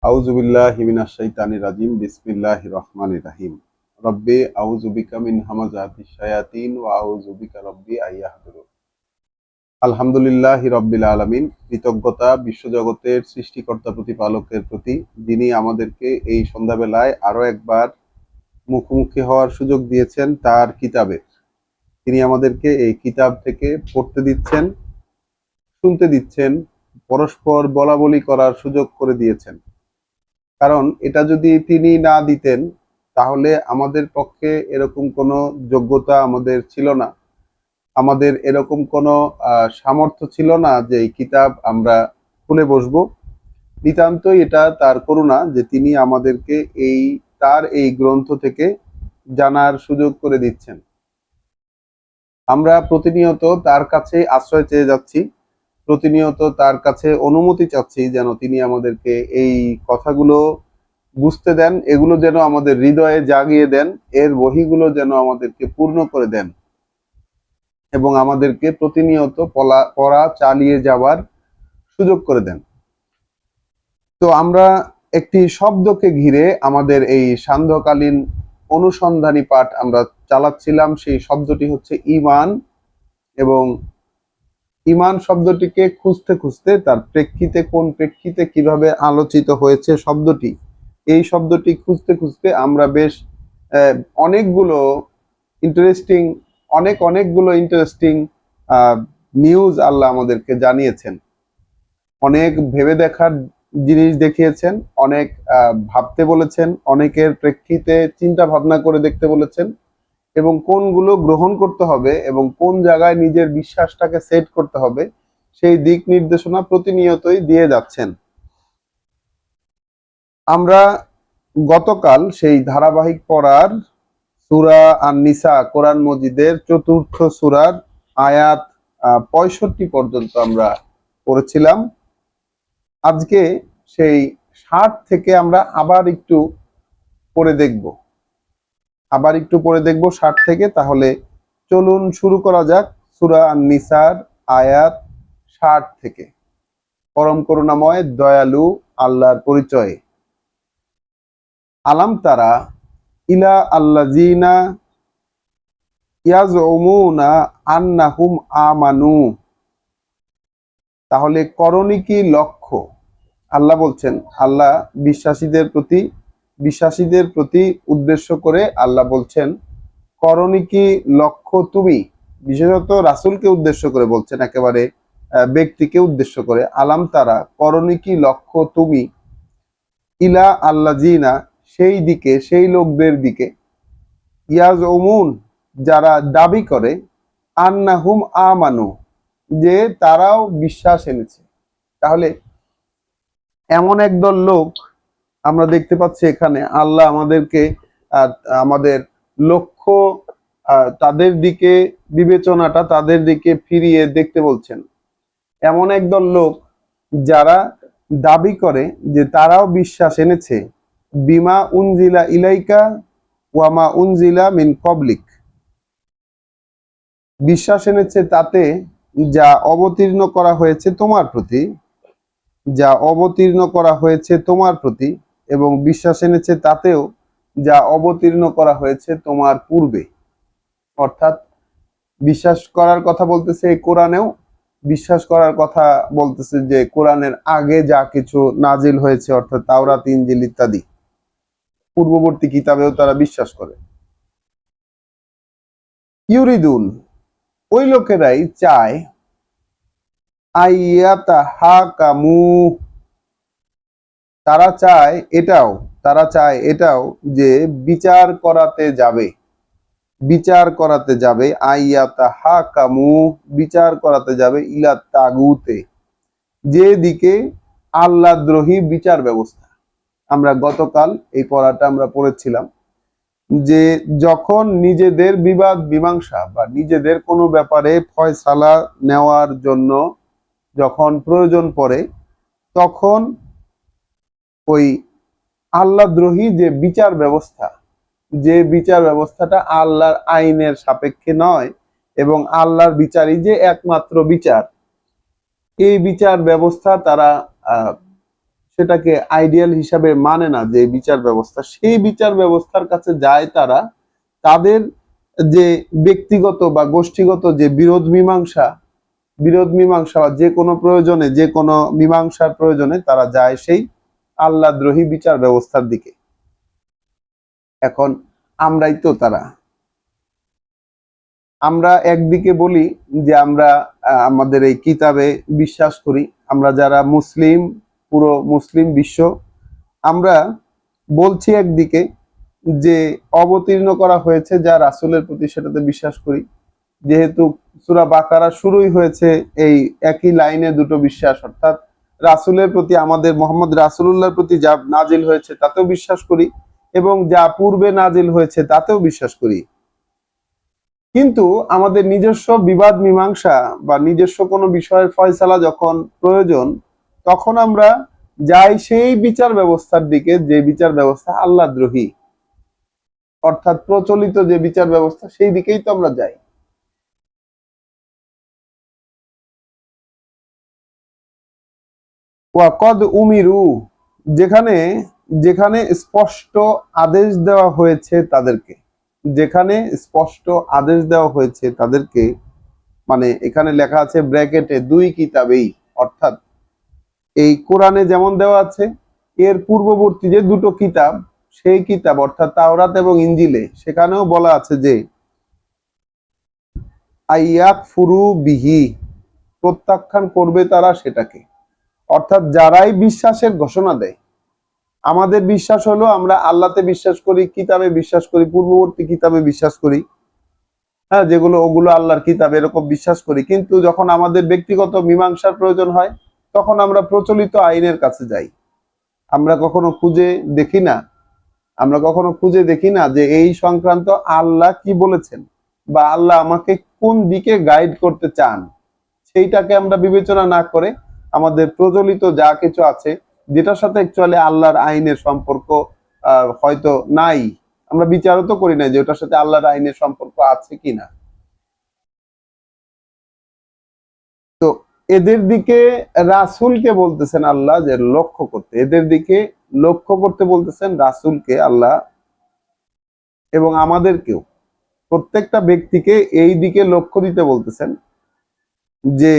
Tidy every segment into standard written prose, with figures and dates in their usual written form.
আউযু বিল্লাহি মিনাশ শাইতানির রাজিম। বিসমিল্লাহির রহমানির রহিম। রব্বি আউযু বিকা মিন হামাযাতিশ শায়াতিন ওয়া আউযু বিকা রব্বি আইয়াহদুরুন। আলহামদুলিল্লাহি রাব্বিল আলামিন। কৃতজ্ঞতা বিশ্বজগতের সৃষ্টিকর্তা প্রতিপালকের প্রতি, যিনি আমাদেরকে এই সন্ধ্যাবেলায় আরো একবার মুখোমুখি হওয়ার সুযোগ দিয়েছেন তার কিতাবের। তিনি আমাদেরকে এই কিতাব থেকে পড়তে দিচ্ছেন, শুনতে দিচ্ছেন, পরস্পর বলাবলি করার সুযোগ করে দিয়েছেন। কারণ এটা যদি তিনি না দিতেন তাহলে আমাদের পক্ষে এরকম কোনো যোগ্যতা আমাদের ছিল না, আমাদের এরকম কোনো সামর্থ্য ছিল না যে এই কিতাব আমরা খুলে বসবো। নিতান্তই এটা তার করুণা যে তিনি আমাদেরকে তার এই গ্রন্থ থেকে জানার সুযোগ করে দিচ্ছেন। আমরা প্রতিনিয়ত তার কাছে আশ্রয় চেয়ে যাচ্ছি, প্রতিনিয়ত তার কাছে অনুমতি চাচ্ছি যেন তিনি আমাদেরকে এই কথাগুলো বুঝতে দেন, এগুলো যেন আমাদের হৃদয়ে জাগিয়ে দেন, এর বহিগুলো যেন আমাদেরকে পূর্ণ করে দেন এবং আমাদেরকে প্রতিনিয়ত পড়া চালিয়ে যাওয়ার সুযোগ করে দেন। তো আমরা একটি শব্দকে ঘিরে আমাদের এই সান্ধ্যকালীন অনুসন্ধানী পাঠ আমরা চালাচ্ছিলাম। সেই শব্দটি হচ্ছে ঈমান, এবং ঈমান শব্দটিকে খুঁজতে খুঁজতে তার প্রেক্ষিতে, কোন প্রেক্ষিতে কিভাবে আলোচিত হয়েছে শব্দটি, এই শব্দটি খুঁজতে খুঁজতে আমরা বেশ অনেকগুলো ইন্টারেস্টিং অনেকগুলো ইন্টারেস্টিং নিউজ আল্লাহ আমাদেরকে জানিয়েছেন। অনেক ভেবে দেখার জিনিস দেখিয়েছেন, অনেক ভাবতে বলেছেন, অনেকের প্রেক্ষিতে চিন্তা ভাবনা করে দেখতে বলেছেন, এবং কোনগুলো গ্রহণ করতে হবে এবং কোন জায়গায় নিজের বিশ্বাসটাকে সেট করতে হবে সেই দিক নির্দেশনা প্রতিনিয়তই দিয়ে যাচ্ছেন। আমরা গতকাল সেই ধারাবাহিক পড়ার সূরা আন-নিসা, কোরআন মজিদের চতুর্থ সূরার আয়াত 65 পর্যন্ত আমরা পড়েছিলাম। আজকে সেই 60 থেকে আমরা আবার একটু পড়ে দেখব 60 থেকে। তাহলে চলুন শুরু করা যাক সূরা আন-নিসার আয়াত 60 থেকে। পরম করুণাময় দয়ালু আল্লাহর পরিচয়ে। আলাম তারা ইলা আল্লাযিনা ইয়াজউমুনা আন্নাহুম আমানু। তাহলে করণীয় কি লক্ষ্য? আল্লাহ বলছেন, আল্লাহ বিশ্বাসীদের প্রতি উদ্দেশ্য করে আল্লাহ বলছেন, করণীয় কি লক্ষ্য তুমি? বিশেষত রাসূলকে উদ্দেশ্য করে বলছেন, একেবারে ব্যক্তিকে উদ্দেশ্য করে। আলাম তারা, করণীয় কি লক্ষ্য তুমি? ইলা আল্লাযিনা, সেই দিকে, সেই লোকদের দিকে, ইয়াজউমুন, যারা দাবি করে, আন্নাহুম আমানু, যে তারাও বিশ্বাস এনেছে। তাহলে এমন একদল লোক আমরা দেখতে পাচ্ছি এখানে। আল্লাহ আমাদেরকে আমাদের লক্ষ্য, তাদের দিকে বিবেচনাটা তাদের দিকে ফিরিয়ে দেখতে বলছেন। এমন একদল লোক যারা দাবি করে যে তারাও বিশ্বাস এনেছে, বিমা উনজিলা ইলাইকা ওয়ামা উনজিলা মিন কবলিক, বিশ্বাস এনেছে তাতে যা অবতীর্ণ করা হয়েছে তোমার প্রতি, এবং বিশ্বাস এনেছে তাতেও যা অবতীর্ণ করা হয়েছে তোমার পূর্বে। অর্থাৎ বিশ্বাস করার কথা বলতেছে এই কোরআনেও, বিশ্বাস করার কথা বলতেছে যে কোরআনের আগে যা কিছু নাজিল হয়েছে, অর্থাৎ তাওরাত, ইনজিল ইত্যাদি পূর্ববর্তী কিতাবেও তারা বিশ্বাস করে। ইউরিদুন, ওই লোকেরাই চায়, আইয়াতাহাকামু, তারা চায় এটাও যে বিচার করাতে যাবে, আইয়াতাহাকামু, বিচার করাতে যাবে, ইলা তাগুতে, যে দিকে আল্লাহদ্রোহী বিচার ব্যবস্থা। আমরা গতকাল এই পড়াটা আমরা পড়েছিলাম যে যখন নিজেদের বিবাদ মীমাংসা বা নিজেদের কোনো ব্যাপারে ফয়সালা নেওয়ার জন্য যখন প্রয়োজন পড়ে, তখন ওই আল্লাহদ্রোহী যে বিচার ব্যবস্থাটা আল্লাহর আইনের সাপেক্ষে নয়, এবং আল্লাহর বিচারই যে একমাত্র বিচার, এই বিচার ব্যবস্থা তারা সেটাকে আইডিয়াল হিসাবে মানে না, যে বিচার ব্যবস্থা, সেই বিচার ব্যবস্থার কাছে যায় তারা তাদের যে ব্যক্তিগত বা গোষ্ঠীগত যে বিরোধ মীমাংসা বা যে কোনো প্রয়োজনে, যে কোনো মীমাংসার প্রয়োজনে তারা যায় সেই আল্লাহদ্রোহী বিচার ব্যবস্থার দিকে। এখন আমরাই তো তারা। আমরা একদিকে বলি যে আমরা আমাদের এই কিতাবে বিশ্বাস করি, আমরা যারা মুসলিম, পুরো মুসলিম বিশ্ব, আমরা বলছি একদিকে যে অবতীর্ণ করা হয়েছে যা রাসূলের প্রতি সেটাতে বিশ্বাস করি। যেহেতু সূরা বাকারা শুরুই হয়েছে এই একই লাইনে দুটো বিশ্বাস, অর্থাৎ রাসূলের প্রতি, আমাদের মোহাম্মদ রাসূলুল্লাহর প্রতি যা নাজিল হয়েছে তাতেও বিশ্বাস করি, এবং যা পূর্বে নাজিল হয়েছে তাতেও বিশ্বাস করি। কিন্তু আমাদের নিজস্ব বিবাদ মীমাংসা বা নিজস্ব কোনো বিষয়ের ফয়সালা যখন প্রয়োজন, তখন আমরা যাই সেই বিচার ব্যবস্থার দিকে যে বিচার ব্যবস্থা আল্লাহদ্রোহী, অর্থাৎ প্রচলিত যে বিচার ব্যবস্থা সেই দিকেই তো আমরা যাই। ওয়াকদ উমিরু, যেখানে যেখানে স্পষ্ট আদেশ দেওয়া হয়েছে তাদেরকে, যেখানে স্পষ্ট আদেশ দেওয়া হয়েছে তাদেরকে, মানে এখানে লেখা আছে ব্র্যাকেটে দুই কিতাবেই, অর্থাৎ এই কোরআনে যেমন দেওয়া আছে, এর পূর্ববর্তী যে দুটো কিতাব, সেই কিতাব অর্থাৎ তাওরাত এবং ইঞ্জিলে, সেখানেও বলা আছে যে আইয়াক ফুরু বিহি, প্রত্যাখ্যান করবে তারা সেটাকে। অর্থাৎ যারাই বিশ্বাসের ঘোষণা দেয়, আমাদের বিশ্বাস হলো আমরা আল্লাহতে বিশ্বাস করি, কিতাবে বিশ্বাস করি, পূর্ববর্তী কিতাবে বিশ্বাস করি, হ্যাঁ, যেগুলো ওগুলো আল্লাহর কিতাব, এরকম বিশ্বাস করি। কিন্তু যখন আমাদের ব্যক্তিগত মীমাংসার প্রয়োজন হয়, তখন আমরা প্রচলিত আইনের কাছে যাই। আমরা কখনো খুঁজে দেখি না, যে এই সংক্রান্ত আল্লাহ কি বলেছেন বা আল্লাহ আমাকে কোন দিকে গাইড করতে চান, সেইটাকে আমরা বিবেচনা না করে আমাদের প্রচলিত যা কিছু আছে, যেটার সাথে অ্যাকচুয়ালি আল্লাহর আইনের সম্পর্ক হয়তো নাই, আমরা বিচারও তো করি না যে ওটার সাথে আল্লাহর আইনের সম্পর্ক আছে কিনা। তো এদের দিকে রাসূলকে বলতেছেন আল্লাহ যে লক্ষ্য করতে, এদের দিকে লক্ষ্য করতে বলতেছেন রাসূলকে আল্লাহ, এবং আমাদেরকেও, প্রত্যেকটা ব্যক্তিকে এই দিকে লক্ষ্য দিতে বলতেছেন। যে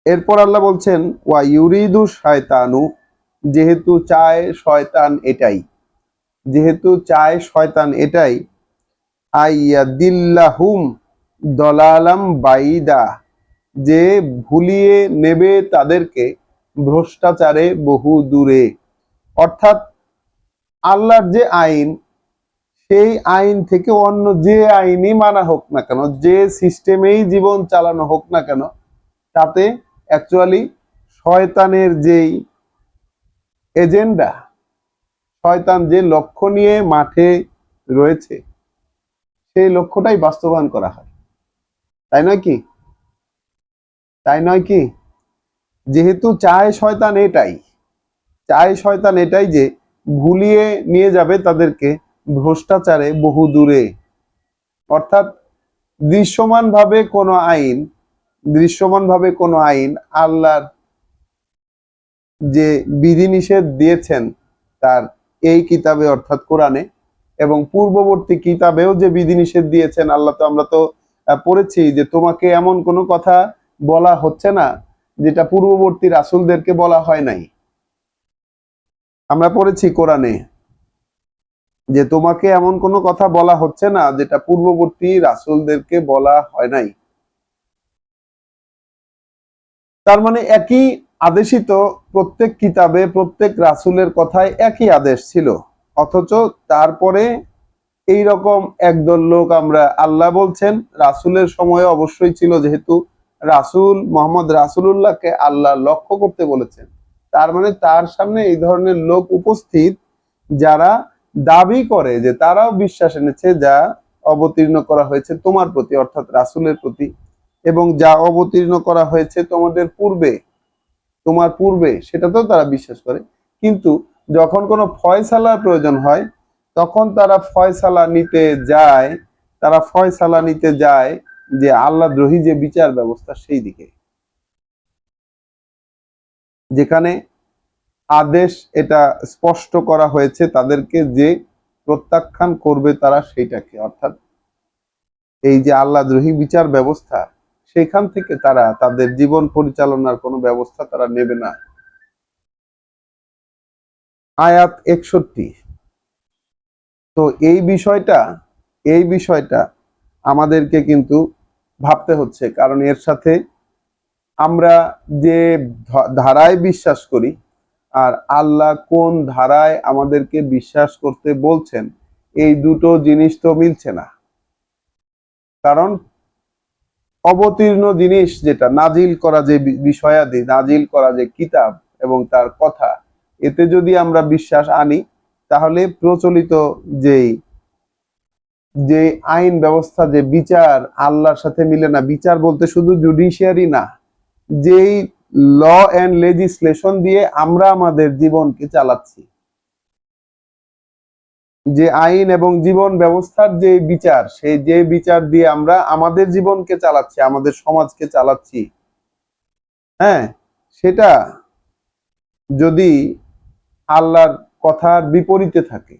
এরপর আল্লাহ বলছেন ওয়া ইউরিদু শয়তানু, যেহেতু চায় শয়তান এটাই, যেহেতু চায় শয়তান এটাই, আইয়াদিল্লাহুম দলালাম বাইদা, যে ভুলিয়ে নেবে তাদেরকে ভ্রষ্টাচারে বহু দূরে। অর্থাৎ আল্লাহর যে আইন, সেই আইন থেকে অন্য যে আইনই মানা হোক না কেন, যে সিস্টেমেই জীবন চালানো হোক না কেন, তাতে অ্যাকচুয়ালি শয়তানের যেই এজেন্ডা, শয়তান যে লক্ষ্য নিয়ে মাঠে রয়েছে, সেই লক্ষ্যটাই বাস্তবায়ন করা হয়। তাই নয় কি? তাই নয় কি? যেহেতু চায় শয়তান এটাই যে ভুলিয়ে নিয়ে যাবে তাদেরকে ভ্রষ্টাচারে বহু দূরে। অর্থাৎ দৃশ্যমানভাবে কোনো আইন, আল্লাহর যে বিধিনিষেধ দিয়েছেন তার এই কিতাবে অর্থাৎ কোরআনে, এবং পূর্ববর্তী কিতাবেও যে বিধিনিষেধ দিয়েছেন আল্লাহ, তো আমরা তো পড়েছি যে তোমাকে এমন কোনো কথা বলা হচ্ছে না যেটা পূর্ববর্তী রাসূলদেরকে বলা হয় নাই। আমরা পড়েছি কোরআনে যে তোমাকে এমন কোনো কথা বলা হচ্ছে না যেটা পূর্ববর্তী রাসূলদেরকে বলা হয় নাই। তার মানে একই আদেশই তো প্রত্যেক কিতাবে প্রত্যেক রাসূলের কথায় একই আদেশ ছিল, অথচ তারপরে এই রকম একদল লোক, আমরা আল্লাহ বলছেন রাসূলের সময়ে অবশ্যই ছিল, যেহেতু রাসূল মোহাম্মদ রাসূলুল্লাহকে আল্লাহ লক্ষ্য করতে বলেছেন, তার মানে তার সামনে এই ধরনের লোক উপস্থিত যারা দাবি করে যে তারাও বিশ্বাস এনেছে যা অবতীর্ণ করা হয়েছে তোমার প্রতি, অর্থাৎ রাসূলের প্রতি, এবং যা অবতীর্ণ করা হয়েছে তোমার পূর্বে সেটাতেও তারা বিশ্বাস করে। কিন্তু যখন কোনো ফয়সালার প্রয়োজন হয়, তখন তারা ফয়সালা নিতে যায় যে আল্লাহদ্রোহী যে বিচার ব্যবস্থা সেই দিকে। যেখানে আদেশ এটা স্পষ্ট করা হয়েছে তাদেরকে যে প্রত্যাখ্যান করবে তারা সেইটাকে, অর্থাৎ এই যে আল্লাহদ্রোহী বিচার ব্যবস্থা, সেখান থেকে তারা তাদের জীবন পরিচালনার কোনো ব্যবস্থা তারা নেবে না। আয়াত 61। তো এই বিষয়টা আমাদেরকে কিন্তু ভাবতে হচ্ছে, কারণ এর সাথে আমরা যে ধারায় বিশ্বাস করি আর আল্লাহ কোন ধারায় আমাদেরকে বিশ্বাস করতে বলছেন, এই দুটো জিনিস তো মিলছে না। কারণ অবতীর্ণ জিনিস যেটা নাজিল করা, যে বিষয়াদি নাজিল করা যে কিতাব এবং তার কথা, এতে যদি আমরা বিশ্বাস আনি তাহলে প্রচলিত যেই যে আইন ব্যবস্থা, যে বিচার আল্লাহর সাথে মিলে না। বিচার বলতে শুধু জুডিশিয়ারি না, যেই ল এন্ড লেজিসলেশন দিয়ে আমরা আমাদের জীবনকে চালাচ্ছি, যে আইন এবং জীবন ব্যবস্থার যে বিচার, সেই যে বিচার দিয়ে আমরা আমাদের জীবনকে চালাচ্ছি, আমাদের সমাজকে চালাচ্ছি, হ্যাঁ, সেটা যদি আল্লাহর কথার বিপরীতে থাকে,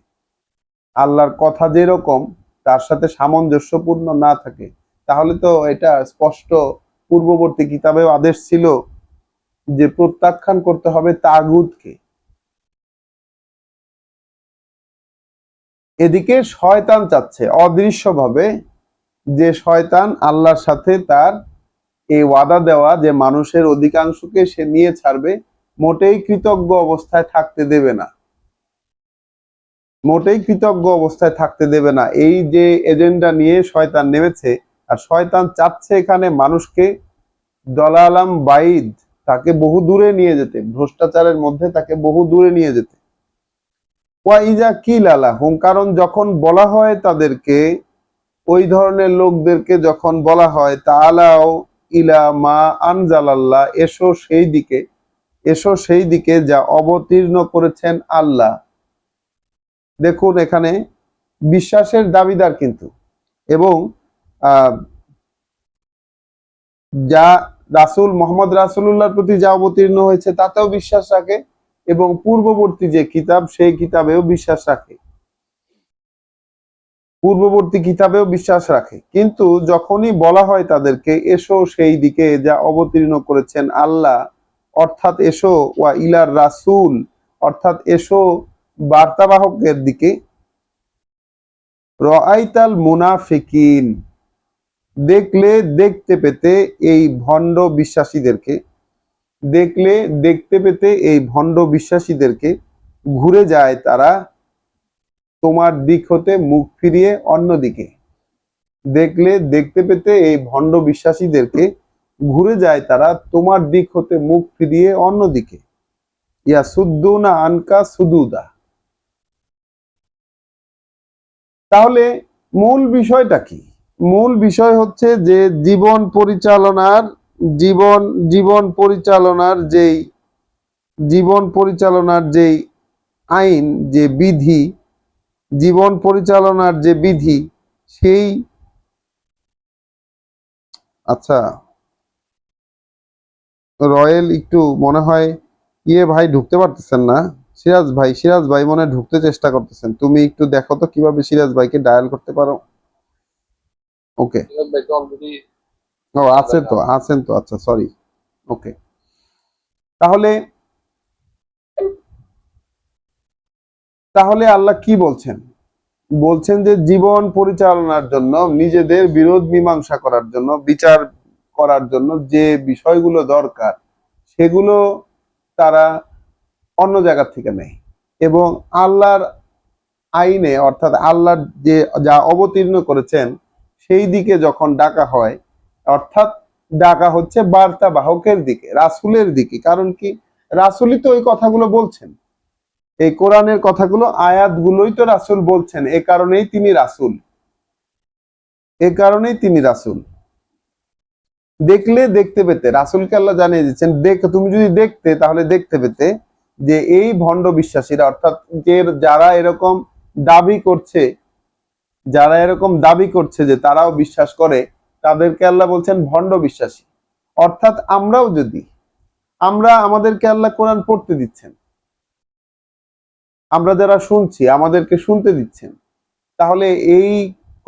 আল্লাহর কথা যেরকম তার সাথে সামঞ্জস্যপূর্ণ না থাকে, তাহলে তো এটা স্পষ্ট পূর্ববর্তী কিতাবেও আদেশ ছিল যে প্রত্যাখ্যান করতে হবে তাগুতকে। এদিকে শয়তান চাচ্ছে অদৃশ্যভাবে, যে শয়তান আল্লাহর সাথে তার এই ওয়াদা দেওয়া যে মানুষের অধিকাংশকে সে নিয়ে ছাড়বে, মোটেই কৃতজ্ঞ অবস্থায় থাকতে দেবে না, মোটেই কৃতজ্ঞ অবস্থায় থাকতে দেবে না। এই যে এজেন্ডা নিয়ে শয়তান নেমেছে, আর শয়তান চাচ্ছে এখানে মানুষকে দলালাম বাইদ, তাকে বহু দূরে নিয়ে যেতে, ভ্রষ্টাচারের মধ্যে তাকে বহু দূরে নিয়ে যেতে। ওয়াইজা কিল আলাহুম, কারণ যখন বলা হয় তাদেরকে, ওই ধরনের লোকদেরকে যখন বলা হয় তাআলাও ইলা মা আনজালাল্লাহ, এসো সেই দিকে, এসো সেই দিকে যা অবতীর্ণ করেছেন আল্লাহ। দেখুন এখানে বিশ্বাসের দাবিদার কিন্তু, এবং যা রাসূল মোহাম্মদ রাসূলুল্লাহর প্রতি যা অবতীর্ণ হয়েছে তাতেও বিশ্বাস রাখে, এবং পূর্ববর্তী যে কিতাব সেই কিতাবেও বিশ্বাস রাখে, পূর্ববর্তী কিতাবেও বিশ্বাস রাখে। কিন্তু যখনই বলা হয় তাদেরকে এসো সেই দিকে যা অবতীর্ণ করেছেন আল্লাহ, অর্থাৎ এসো ওয়া ইলার রাসূল, অর্থাৎ এসো বার্তাবাহকের দিকে, রাআইতাল মুনাফিকিন, দেখলে দেখতে পেতে এই ভণ্ড বিশ্বাসীদেরকে, দেখলে দেখতে পেতে এই ভণ্ড বিশ্বাসীদেরকে, ঘুরে যায় তারা তোমার দিক হতে মুখ ফিরিয়ে অন্যদিকে। দেখলে দেখতে পেতে এই ভণ্ড বিশ্বাসীদেরকে, ঘুরে যায় তারা তোমার দিক হতে মুখ ফিরিয়ে অন্যদিকে। ইয়া সুদ্দুনা আনকা সুদুদা। তাহলে মূল বিষয়টা কি? মূল বিষয় হচ্ছে যে জীবন পরিচালনার, জীবন জীবন পরিচালনার যেই জীবন পরিচালনার যেই আইন, যে বিধি, জীবন পরিচালনার যে বিধি, সেই, আচ্ছা রয়েল একটু মনে হয় ভাই ঢুকতে পারতেছেন না। সিরাজ ভাই মনে হয় ঢুকতে চেষ্টা করতেছেন, তুমি একটু দেখো তো কিভাবে সিরাজ ভাইকে ডায়াল করতে পারো। ওকে, ও আছেন তো, আচ্ছা সরি। ওকে, তাহলে তাহলে আল্লাহ কি বলছেন? বলছেন যে জীবন পরিচালনার জন্য, নিজেদের বিরোধ মীমাংসা করার জন্য, বিচার করার জন্য যে বিষয়গুলো দরকার, সেগুলো তারা অন্য জায়গা থেকে নেয়, এবং আল্লাহর আইনে, অর্থাৎ আল্লাহ যে যা অবতীর্ণ করেছেন সেই দিকে যখন ডাকা হয়, অর্থাৎ ডাকা হচ্ছে বার্তা বাহকের দিকে, রাসূলের দিকে। কারণ কি? রাসূলই তো ওই কথাগুলো বলছেন, এই কোরআনের কথাগুলো, আয়াতগুলোই তো রাসূল বলছেন, এ কারণেই তিনি রাসূল, এ কারণেই তিনি রাসূল। দেখলে দেখতে পেতে, রাসূলকে আল্লাহ জানিয়ে দিচ্ছেন, তুমি যদি দেখতে তাহলে দেখতে পেতে যে এই ভণ্ড বিশ্বাসীরা, অর্থাৎ যে যারা এরকম দাবি করছে, যারা এরকম দাবি করছে যে তারাও বিশ্বাস করে, তাদেরকে আল্লাহ বলছেন ভণ্ড বিশ্বাসী। অর্থাৎ আমরাও যদি আমরা আমাদেরকে আল্লাহ কোরআন পড়তে দিচ্ছেন, আমরা যারা শুনছি আমাদেরকে শুনতে দিচ্ছেন, তাহলে এই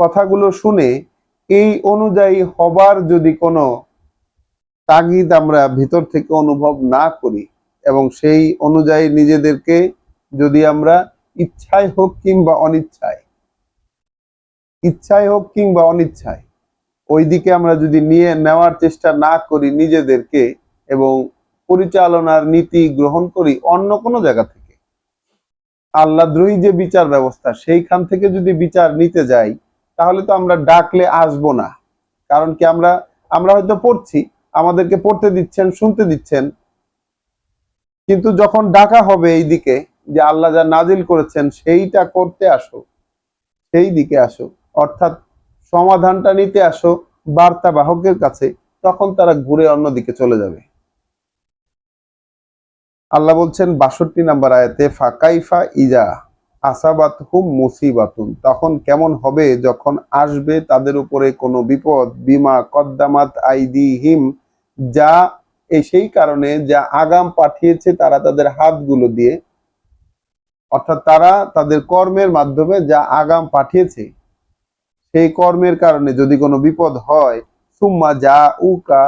কথাগুলো শুনে এই অনুযায়ী হবার যদি কোনো তাগিদ আমরা ভিতর থেকে অনুভব না করি এবং সেই অনুযায়ী নিজেদেরকে যদি আমরা ইচ্ছায় হোক কিংবা অনিচ্ছায়, ইচ্ছায় হোক কিংবা অনিচ্ছায় ওই দিকে আমরা যদি নিয়ে নেওয়ার চেষ্টা না করি নিজেদেরকে, এবং পরিচালনার নীতি গ্রহণ করি অন্য কোনো জায়গা থেকে, আল্লাহদ্রোহী যে বিচার ব্যবস্থা সেইখান থেকে যদি বিচার নিতে যাই, তাহলে তো আমরা ডাকলে আসবো না। কারণ কি, আমরা আমরা হয়তো পড়ছি, আমাদেরকে পড়তে দিচ্ছেন, শুনতে দিচ্ছেন, কিন্তু যখন ডাকা হবে এই দিকে যে আল্লাহ যা নাজিল করেছেন সেইটা করতে আসো, সেই দিকে আসো, অর্থাৎ সমাধানটা নিতে আসো বার্তা বাহকের কাছে, তখন তারা ঘুরে অন্যদিকে চলে যাবে। আল্লাহ বলছেন ৬২ নম্বর আয়াতে, ফাকাইফা ইজা আসাবাত হুম মুসিবাতুন, তখন কেমন হবে যখন আসবে তাদের উপরে কোনো বিপদ, বিমা কদ্দামাত আইদিহিম, যা সেই কারণে যা আগাম পাঠিয়েছে তারা তাদের হাতগুলো দিয়ে, অর্থাৎ তারা তাদের কর্মের মাধ্যমে যা আগাম পাঠিয়েছে সেই কর্মের কারণে যদি কোনো বিপদ হয়, সুম্মা যা উকা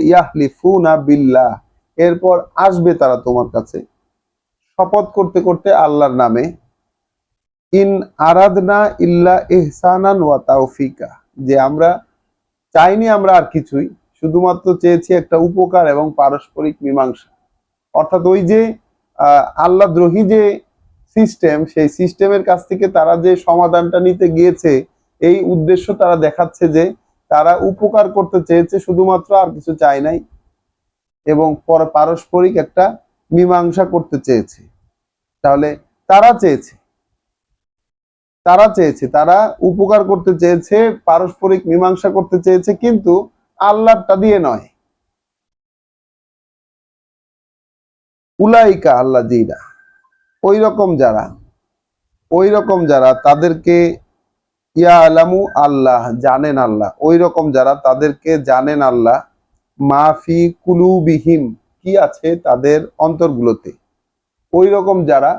ইয়াহলিফুনা বিল্লাহ, এরপর আসবে তারা তোমার কাছে শপথ করতে করতে আল্লাহর নামে, ইন আরাদনা ইল্লা ইহসানান ওয়া তাওফিকা, যে আমরা চাইনি আমরা আর কিছুই, শুধুমাত্র চেয়েছি একটা উপকার এবং পারস্পরিক মীমাংসা। অর্থাৎ ওই যে আল্লাহদ্রোহী যে সিস্টেম, সেই সিস্টেমের কাছ থেকে তারা যে সমাধানটা নিতে গিয়েছে, এই উদ্দেশ্য তারা দেখাচ্ছে যে তারা উপকার করতে চেয়েছে শুধুমাত্র, আর কিছু চায় নাই, এবং পারস্পরিক একটা মীমাংসা করতে চেয়েছে। তাহলে তারা চেয়েছে, তারা উপকার করতে চেয়েছে, পারস্পরিক মীমাংসা করতে চেয়েছে, কিন্তু আল্লাহটা দিয়ে নয়। উলাইকা আল্লাযীনা, ওই রকম যারা তাদেরকে ইয়ালামু আল্লাহ, জানেন আল্লাহ, ওই রকম যারা তাদেরকে জানেন আল্লাহ, মাফি কুলুবিহিম, কি আছে তাদের অন্তরগুলোতে, ওই রকম যারা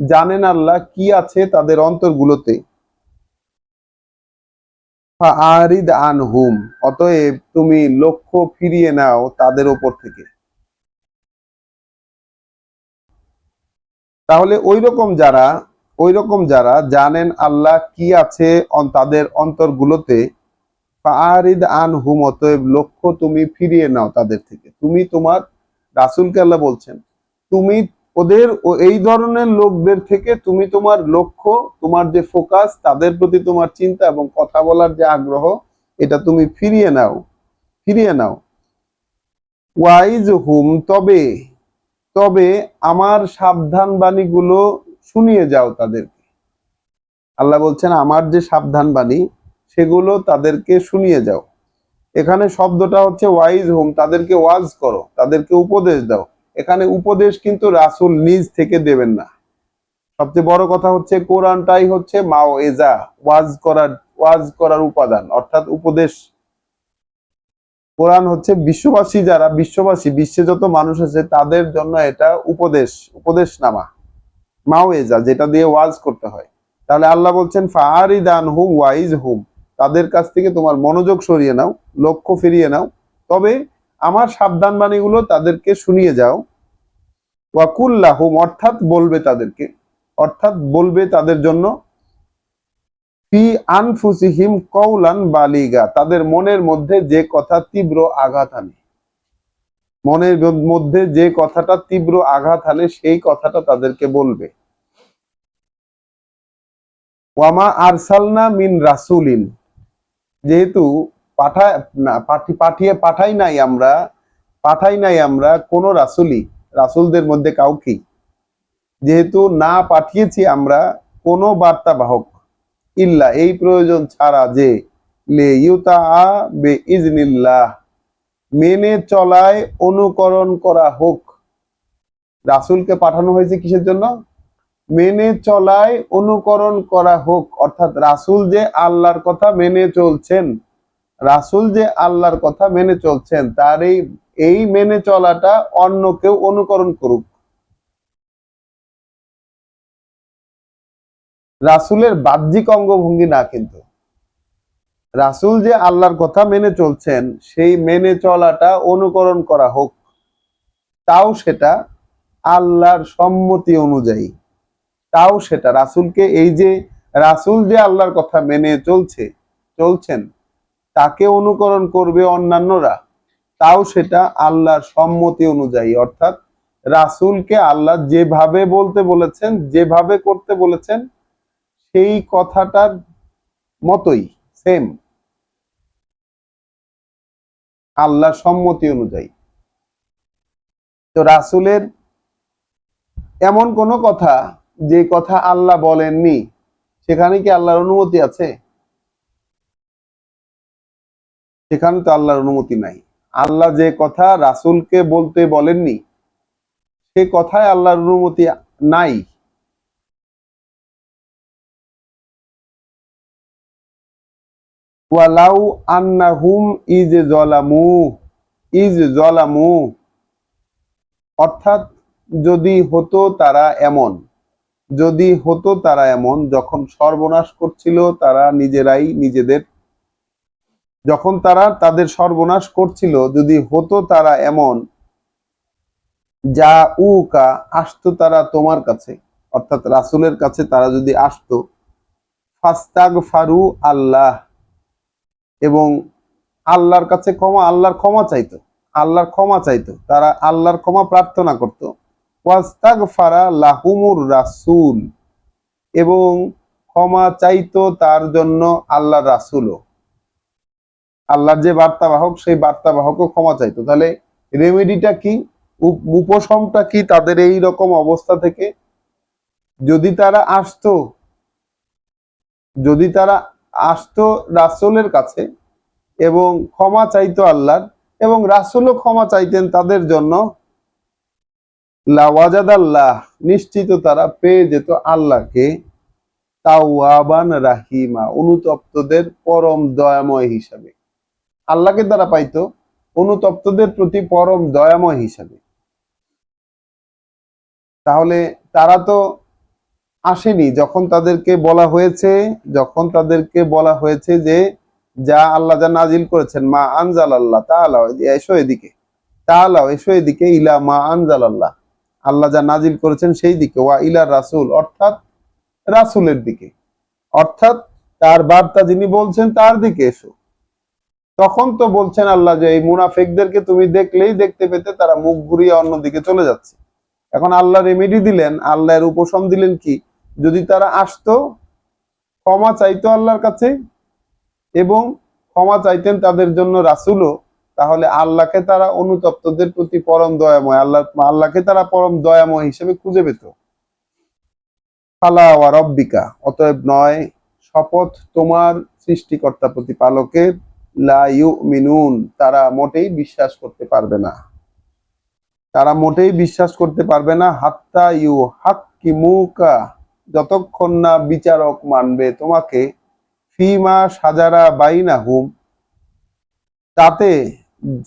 জানেন আল্লাহ কি আছে তাদের অন্তরগুলোতে, ফাআরিদ আনহুম, অতএব তুমি লক্ষ্য ফিরিয়ে নাও তাদের উপর থেকে। তাহলে ওই রকম যারা জানেন আল্লাহ কি আছে তাদের অন্তরগুলোতে, ফাআরিদ আনহুম, অতএব লক্ষ্য তুমি ফিরিয়ে নাও তাদের থেকে। তুমি তোমার রাসূলকে আল্লাহ বলছেন, তুমি ওদের এই ধরনের লোকদের থেকে তুমি তোমার লক্ষ্য, তোমার যে ফোকাস, তাদের প্রতি তোমার চিন্তা এবং কথা বলার যে আগ্রহ, এটা তুমি ফিরিয়ে নাও। ওয়াইজ হুম, তবে তবে আমার সাবধান বাণীগুলো শুনিয়ে যাও তাদেরকে। আল্লাহ বলছেন আমার যে সাবধান বাণী সেগুলো তাদেরকে শুনিয়ে যাও। এখানে শব্দটা হচ্ছে ওয়াইজ হুম, তাদেরকে ওয়াজ করো, তাদেরকে উপদেশ দাও। এখানে উপদেশ কিন্তু রাসূল নিজ থেকে দেবেন না। সবচেয়ে বড় কথা হচ্ছে কোরআনটাই হচ্ছে মাওয়েজা, ওয়াজ করার উপাদান, অর্থাৎ উপদেশ। কোরআন হচ্ছে বিশ্ববাসী, বিশ্বে যত মানুষ আছে তাদের জন্য এটা উপদেশনামা, মাওয়েজা, যেটা দিয়ে ওয়াজ করতে হয়। তাহলে আল্লাহ বলছেন ফাআরিদান হুম ওয়াইজ হুম, তাদের কাছ থেকে তোমার মনোযোগ সরিয়ে নাও, লক্ষ্য ফিরিয়ে নাও, তবে আমার সাবধান বাণীগুলো তাদেরকে শুনিয়ে যাও। ওয়াকুল্লাহুম, অর্থাৎ বলবে তাদের জন্য, ফি আনফুসিহিম কওলান বালিগা, তাদের মনের মধ্যে যে কথা তীব্র আঘাত আনে, মনের মধ্যে যে কথাটা তীব্র আঘাত আনে সেই কথাটা তাদেরকে বলবে। ওয়ামা আরসালনা মিন রাসূলিন, যেহেতু পাঠাই নাই আমরা কোন রাসূলদের মধ্যে কাউকেই, যেহেতু না পাঠিয়েছি আমরা কোন বার্তা বাহক, ইল্লা, এই প্রয়োজন ছাড়া, যে লে ইউতা বে ইজনিল্লাহ, মেনে চলায় অনুকরণ করা হোক। রাসূলকে পাঠানো হয়েছে কিসের জন্য? মেনে চলায় অনুকরণ করা হোক, অর্থাৎ রাসূল যে আল্লাহর কথা মেনে চলছেন, তার এই মেনে চলাটা অন্য কেউ অনুকরণ করুক। রাসূলের বাহ্যিক অঙ্গভঙ্গি না, কিন্তু রাসূল যে আল্লাহর কথা মেনে চলছেন সেই মেনে চলাটা অনুকরণ করা হোক, তাও সেটা আল্লাহর সম্মতি অনুযায়ী। তাও সেটা রাসূলকে, এই যে রাসূল যে আল্লাহর কথা মেনে চলছেন, তাকে অনুকরণ করবে অন্যান্যরা, তাও সেটা আল্লাহর সম্মতি অনুযায়ী। অর্থাৎ রাসূলকে আল্লাহ যেভাবে বলতে বলেছেন, যেভাবে করতে বলেছেন, সেই কথাটার মতোই, সেম, আল্লাহর সম্মতি অনুযায়ী। তো রাসূলের এমন কোন কথা যে কথা আল্লাহ বলেননি, সেখানে কি আল্লাহর অনুমতি আছে? সেখানে তো আল্লাহর অনুমতি নাই। আল্লাহ যে কথা রাসূলকে বলতে বলেননি, সে কথায় আল্লাহর অনুমতি নাই। ওয়ালাউ আন্নাহুম ইজ জলামু, অর্থাৎ যদি হতো তারা এমন, যদি হতো তারা এমন, যখন সর্বনাশ করছিল তারা নিজেরাই নিজেদের, যখন তারা তাদের সর্বনাশ করছিল, যদি হতো তারা এমন, যা উকা আসতো তারা তোমার কাছে, অর্থাৎ রাসূলের কাছে তারা যদি আসতো, ফাস্তাগফারু আল্লাহ, এবং আল্লাহর কাছে আল্লাহর ক্ষমা চাইতো, আল্লাহর ক্ষমা চাইতো, তারা আল্লাহর ক্ষমা প্রার্থনা করত, ওয়াস্তাগফারা লাহুমুর রাসূল, এবং ক্ষমা চাইতো তার জন্য আল্লাহর রাসূলও, আল্লাহর যে বার্তাবাহক সেই বার্তাবাহকও ক্ষমা চাইতো। তাহলে রেমেডিটা কি, উপশমটা কি তাদের এই রকম অবস্থা থেকে? যদি তারা আসতো, যদি তারা আসতো রাসূলের কাছে এবং ক্ষমা চাইতো আল্লাহর, এবং রাসূলও ক্ষমা চাইতেন তাদের জন্য, লাওয়াজাদাল্লাহ, নিশ্চিত তারা পেয়ে যেত আল্লাহকে তাওয়াবান রাহিমা, অনুতপ্তদের পরম দয়াময় হিসাবে। আল্লাহকে তারা পাইতো অনুতপ্তদের প্রতি পরম দয়াময় হিসাবে। তাহলে তারা তো আসেনি যখন তাদেরকে বলা হয়েছে, যখন তাদেরকে বলা হয়েছে যে যা আল্লাহ যা নাজিল করেছেন, মা আনজাল আল্লাহ তাআলা, এসো এদিকে, তাআলাও এসো এদিকে, ইলা মা আনজাল আল্লাহ, আল্লাহ যা নাজিল করেছেন সেই দিকে, ওয়া ইলা রাসূল, অর্থাৎ রাসূলের দিকে, অর্থাৎ তার বার্তা যিনি বলছেন তার দিকে এসো। তখন তো বলছেন আল্লাহ যে এই মুনাফিকদেরকে তুমি দেখলেই দেখতে পেতে তারা মুখ ঘুরিয়ে অন্যদিকে চলে যাচ্ছে। এখন আল্লাহ রেমেডি দিলেন, আল্লাহর উপশম দিলেন কি, যদি তারা আসতো, ক্ষমা চাইতো আল্লাহর কাছে এবং ক্ষমা চাইতেন তাদের জন্য রাসূলও, তাহলে আল্লাহকে তারা অনুতপ্তদের প্রতি পরম দয়াময়, আল্লাহকে তারা পরম দয়াময় হিসেবে খুঁজে পেত। ফালা ওয়া রব্বিকা, অতএব নয়, শপথ তোমার সৃষ্টিকর্তা প্রতিপালকের, লা ইউমিনুন, তারা মোটেই বিশ্বাস করতে পারবে না, তারা মোটেই বিশ্বাস করতে পারবে না, হাত্তা ইউহাক্কিমুকা, যতক্ষণ না বিচারক মানবে তোমাকে, ফিমা সাজারা বাইনাহুম, তাতে,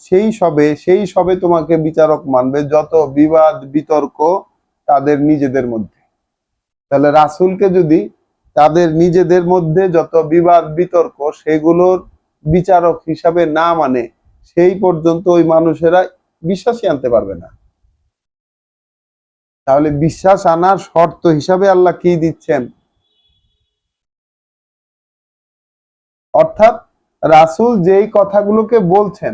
সেই সবে তোমাকে বিচারক মানবে যত বিবাদ বিতর্ক তাদের নিজেদের মধ্যে। তাহলে রাসূলকে যদি তাদের নিজেদের মধ্যে যত বিবাদ বিতর্ক সেগুলোর বিচারক হিসাবে না মানে, সেই পর্যন্ত ওই মানুষেরা বিশ্বাসই আনতে পারবে না। তাহলে বিশ্বাস আনার শর্ত হিসাবে আল্লাহ কি দিচ্ছেন? অর্থাৎ রাসূল যেই কথাগুলোকে বলছেন,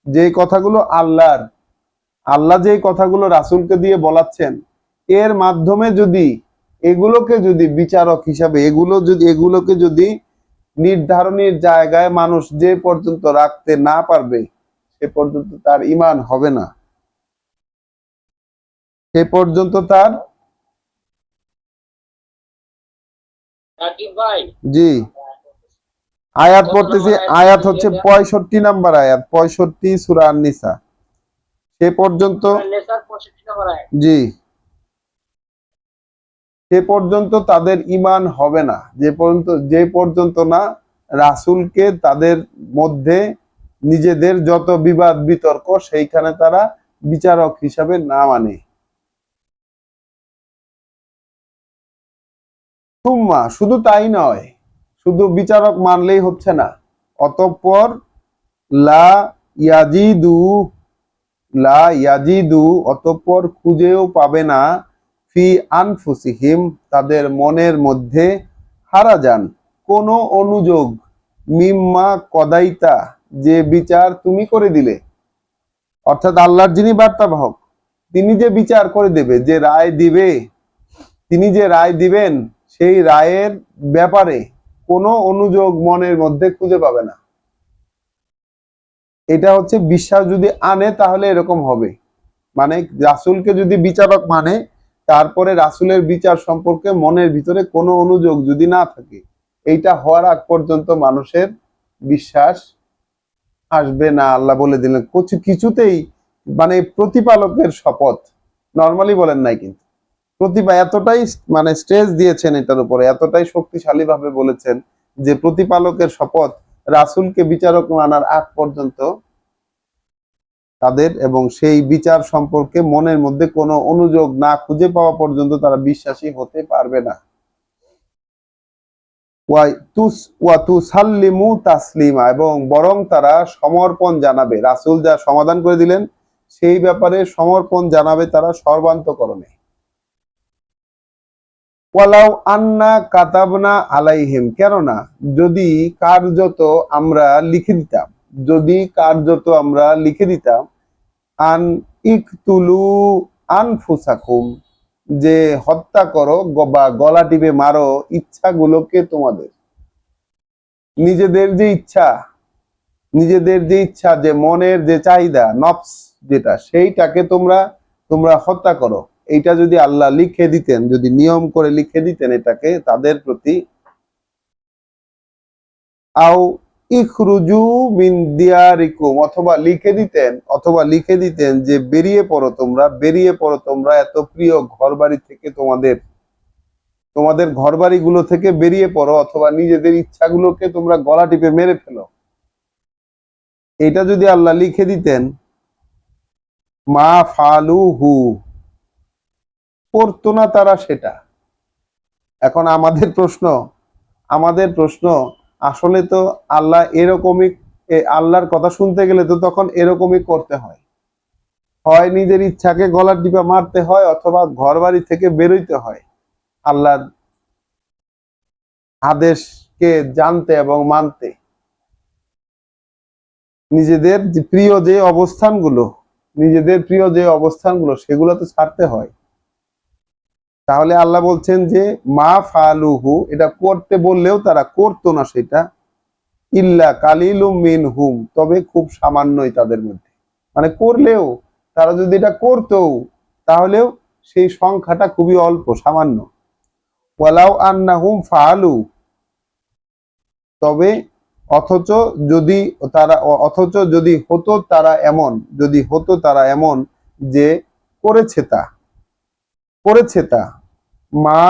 যেই কথাগুলো আল্লাহ যেই কথাগুলো রাসূলকে দিয়ে বলাচ্ছেন, এর মাধ্যমে যদি এগুলোকে যদি বিচারক হিসাবে, এগুলোকে যদি নির্ধারণের জায়গায় মানুষ যে পর্যন্ত রাখতে না পারবে, সে পর্যন্ত তার ঈমান হবে না, সে পর্যন্ত তার, জি, আয়াত পড়তেছি, আয়াত হচ্ছে 65 নাম্বার আয়াত, 65 সূরা আন-নিসা, সে পর্যন্ত, জি, সে পর্যন্ত তাদের ঈমান হবে না, যে পর্যন্ত না রাসূলকে তাদের মধ্যে নিজেদের যত বিবাদ বিতর্ক সেইখানে তারা বিচারক হিসাবে না মানে। সুম্মা, শুধু তাই নয়, শুধু বিচারক মানলেই হচ্ছে না, অতঃপর লা ইয়াজিদু অতঃপর খুঁজেও পাবে না ফি আনফুসিহিম, তাদের মনের মধ্যে, হারাজান, কোনো অনুযোগ, মিম্মা কদাইতা, যে বিচার তুমি করে দিলে। অর্থাৎ আল্লাহর যিনি বার্তাবাহক, তিনি যে বিচার করে দেবে, যে রায় দিবে, তিনি যে রায় দিবেন, সেই রায়ের ব্যাপারে কোনো অনুযোগ মনের মধ্যে খুঁজে পাবে না। এটা হচ্ছে বিশ্বাস যদি আনে তাহলে এরকম হবে। মানে রাসূলকে যদি বিচারক মানে, তারপরে রাসূলের বিচার সম্পর্কে মনের ভিতরে কোনো অনুযোগ যদি না থাকে, এইটা হওয়ার আগ পর্যন্ত মানুষের বিশ্বাস আসবে না। আল্লাহ বলে দিলেন কিছুতেই, মানে প্রতিপালকের শপথ, নর্মালি বলেন নাই কিন্তু এতটাই মানে স্ট্রেস দিয়েছেন এটার উপরে, এতটাই শক্তিশালী ভাবে বলেছেন যে প্রতিপালকের শপথ, রাসূলকে বিচারক মানার আগ পর্যন্ত তাদের এবং সেই বিচার সম্পর্কে মনের মধ্যে কোনো অনুযোগ না খুঁজে পাওয়া পর্যন্ত তারা বিশ্বাসী হতে পারবে না। ওয়াতুসাল্লিমু তাসলিমা, এবং বরং তারা সমর্পণ জানাবে, রাসূল যা সমাধান করে দিলেন সেই ব্যাপারে সমর্পণ জানাবে তারা সর্বান্তকরণে। ওয়ালাউ আন্না কাতাবনা আলাইহিম, কেননা যদি কার্যত আমরা লিখে দিতাম, আন ইকতুলু আনফুসাকুম, যে হত্যা করো বা গলা টিপে মারো ইচ্ছাগুলোকে তোমাদের, নিজেদের যে ইচ্ছা, যে মনের যে চাহিদা, নফস যেটা, সেইটাকে তোমরা হত্যা করো। এইটা যদি আল্লাহ লিখে দিতেন, যদি নিয়ম করে লিখে দিতেন এটাকে তাদের প্রতি, আও ইখরুজু মিন দিয়ারিকুম, অথবা লিখে দিতেন যে বেরিয়ে পড়ো তোমরা এত প্রিয় ঘরবাড়ি থেকে, তোমাদের ঘরবাড়ি গুলো থেকে বেরিয়ে পড়ো, অথবা নিজেদের ইচ্ছাগুলোকে তোমরা গলা টিপে মেরে ফেলো। এটা যদি আল্লাহ লিখে দিতেন, মা ফালুহু, করতো না তারা সেটা। এখন আমাদের প্রশ্ন, আসলে তো আল্লাহ এরকমই, আল্লাহর কথা শুনতে গেলে তো তখন এরকমই করতে হয়, হয় নিজের ইচ্ছাকে গলার টিপা মারতে হয়, অথবা ঘর বাড়ি থেকে বেরোইতে হয় আল্লাহর আদেশকে জানতে এবং মানতে। নিজেদের প্রিয় যে অবস্থানগুলো সেগুলো তো ছাড়তে হয়। তাহলে আল্লাহ বলছেন যে মা ফালুহু, এটা করতে বললেও তারা করতো না সেটা, ইল্লা কালিলুম মিনহুম, তবে খুব সামান্যই তাদের মধ্যে, মানে করলেও, তারা যদি এটা করতো তাহলেও সেই সংখ্যাটা খুবই অল্প, সামান্য। ওয়ালাউ আন্নাহুম ফাআলু, তবে অথচ যদি যদি হতো তারা এমন যে করেছে তা মা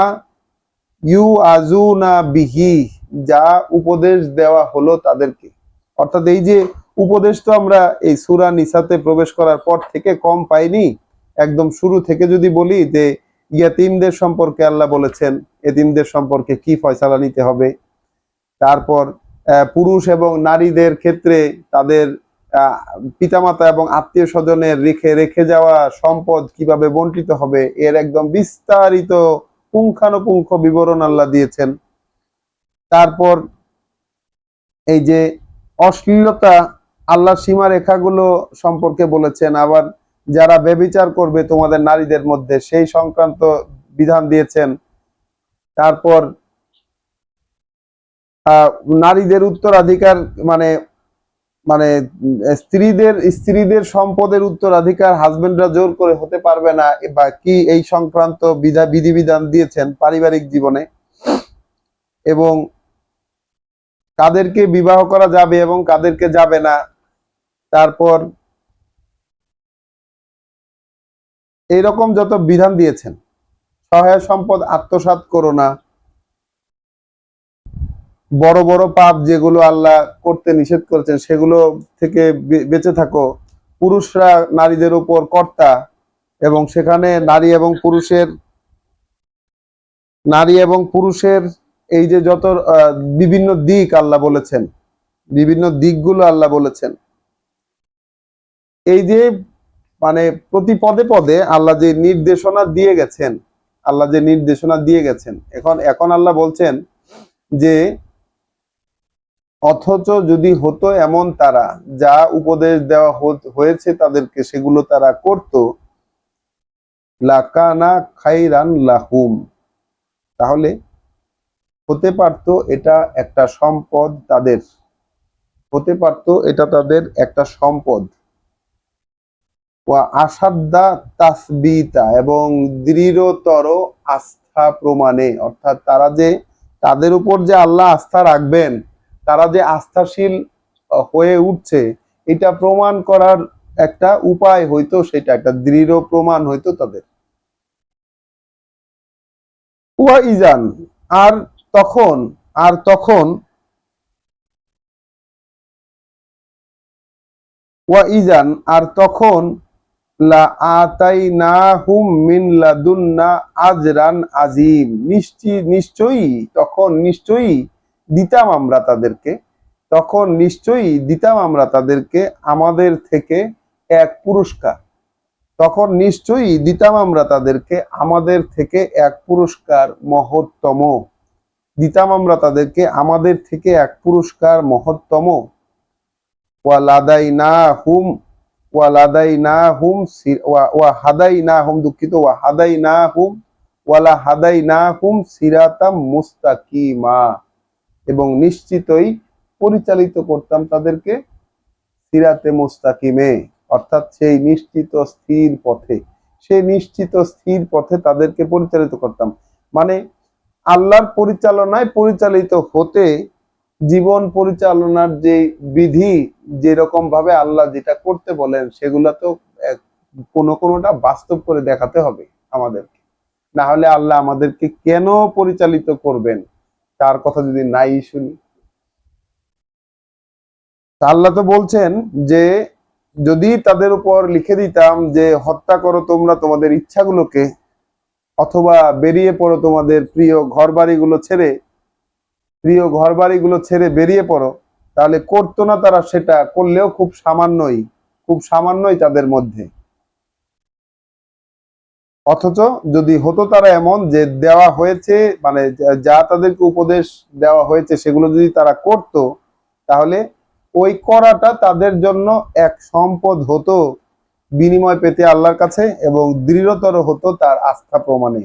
ইউ আজুনা বিহি, যা উপদেশ দেওয়া হলো তাদেরকে। অর্থাৎ এই যে উপদেশ তো আমরা এই সূরা নিসাতে প্রবেশ করার পর থেকে কম পাইনি। একদম শুরু থেকে যদি বলি যে ইয়াতিমদের সম্পর্কে আল্লাহ বলেছেন এতিমদের সম্পর্কে কি ফয়সালা নিতে হবে, তারপর পুরুষ এবং নারীদের ক্ষেত্রে তাদের পিতামাতা এবং আত্মীয় স্বজনের রেখে যাওয়া সম্পদ কিভাবে বন্টিত হবে, এর একদম বিস্তারিত পুঙ্খানুপুঙ্খ বিবরণ আল্লাহ দিয়েছেন। তারপর এই যে অশ্লীলতা, আল্লাহর সীমারেখাগুলো সম্পর্কে বলেছেন, আবার যারা ব্যভিচার করবে তোমাদের নারীদের মধ্যে সেই সংক্রান্ত বিধান দিয়েছেন। তারপর নারীদের উত্তরাধিকার, মানে মানে স্ত্রীদের সম্পদের উত্তরাধিকার হাজবেন্ডরা জোর করে হতে পারবে না, বা কি এই সংক্রান্ত বিধিবিধান দিয়েছেন পারিবারিক জীবনে, এবং কাদেরকে বিবাহ করা যাবে এবং কাদেরকে যাবে না। তারপর এইরকম যত বিধান দিয়েছেন, সহায় সম্পদ আত্মসাৎ করো না, বড় বড় পাপ যেগুলো আল্লাহ করতে নিষেধ করেছেন সেগুলো থেকে বেঁচে থাকো। পুরুষরা নারীদের উপর কর্তা, এবং সেখানে নারী এবং পুরুষের এই যে যত বিভিন্ন দিক আল্লাহ বলেছেন, বিভিন্ন দিকগুলো আল্লাহ বলেছেন, এই যে মানে প্রতি পদে পদে আল্লাহ যে নির্দেশনা দিয়ে গেছেন, এখন আল্লাহ বলছেন যে অথচ যদি হতো এমন তারা যা উপদেশ দেওয়া হয়েছে তাদেরকে সেগুলো তারা করত, লাকানা খাইরান লাহুম, তাহলে হতে পারতো এটা একটা সম্পদ তাদের, হতে পারতো এটা তাদের একটা সম্পদ। ওয়া আসাদ্দা তাসবিতা, এবং দৃঢ়তর আস্থা প্রমাণে, অর্থাৎ তারা যে তাদের উপর যে আল্লাহ আস্থা রাখবেন, তারা যে আস্থাশীল হয়ে উঠছে, এটা প্রমাণ করার একটা উপায় হইতো, সেটা একটা দৃঢ় প্রমাণ হইতো তাদের। ওয়া ইজান, আর তখন আর তখন ওয়া ইজান, আর তখন লা আতাইনাহুম মিন লাদুন্না আজরান আজিম, নিশ্চয়ই তখন নিশ্চয়ই দিতাম আমরা তাদেরকে, আমাদের থেকে এক পুরস্কার, মহত্তম, ওয়ালাদাইনাহুম ওয়ালাদাইনাহুম ওয়াহাদাইনাহুম, দুঃখিত, ওয়ালাহাদাইনাহুম সিরাতাম মুস্তাকিমা, এবং নিশ্চিতই পরিচালিত করতাম তাদেরকে সিরাতে মুস্তাকিমে, অর্থাৎ সেই নিশ্চিত স্থির পথে তাদেরকে পরিচালিত করতাম। মানে আল্লাহর পরিচালনায় পরিচালিত হতে, জীবন পরিচালনার যে বিধি, যেরকম ভাবে আল্লাহ যেটা করতে বলেন সেগুলা তো কোনোটা বাস্তব করে দেখাতে হবে আমাদেরকে, না হলে আল্লাহ আমাদেরকে কেন পরিচালিত করবেন তার কথা যদি নাই শুনি। আল্লাহ তো বলছেন যে যদি তাদের উপর লিখে দিতাম যে হত্যা করো তোমরা তোমাদের ইচ্ছাগুলোকে, অথবা বেরিয়ে পড়ো তোমাদের প্রিয় ঘর বাড়িগুলো ছেড়ে বেরিয়ে পড়ো, তাহলে করতো না তারা, সেটা করলেও খুব সামান্যই তাদের মধ্যে। অথচ যদি হতো তারা এমন যে দেওয়া হয়েছে, মানে যা তাদেরকে উপদেশ দেওয়া হয়েছে সেগুলো যদি তারা করত, তাহলে ওই করাটা তাদের জন্য এক সম্পদ হতো বিনিময় পেতে আল্লাহর কাছে, এবং দৃঢ়তর হতো তার আস্থা প্রমাণে।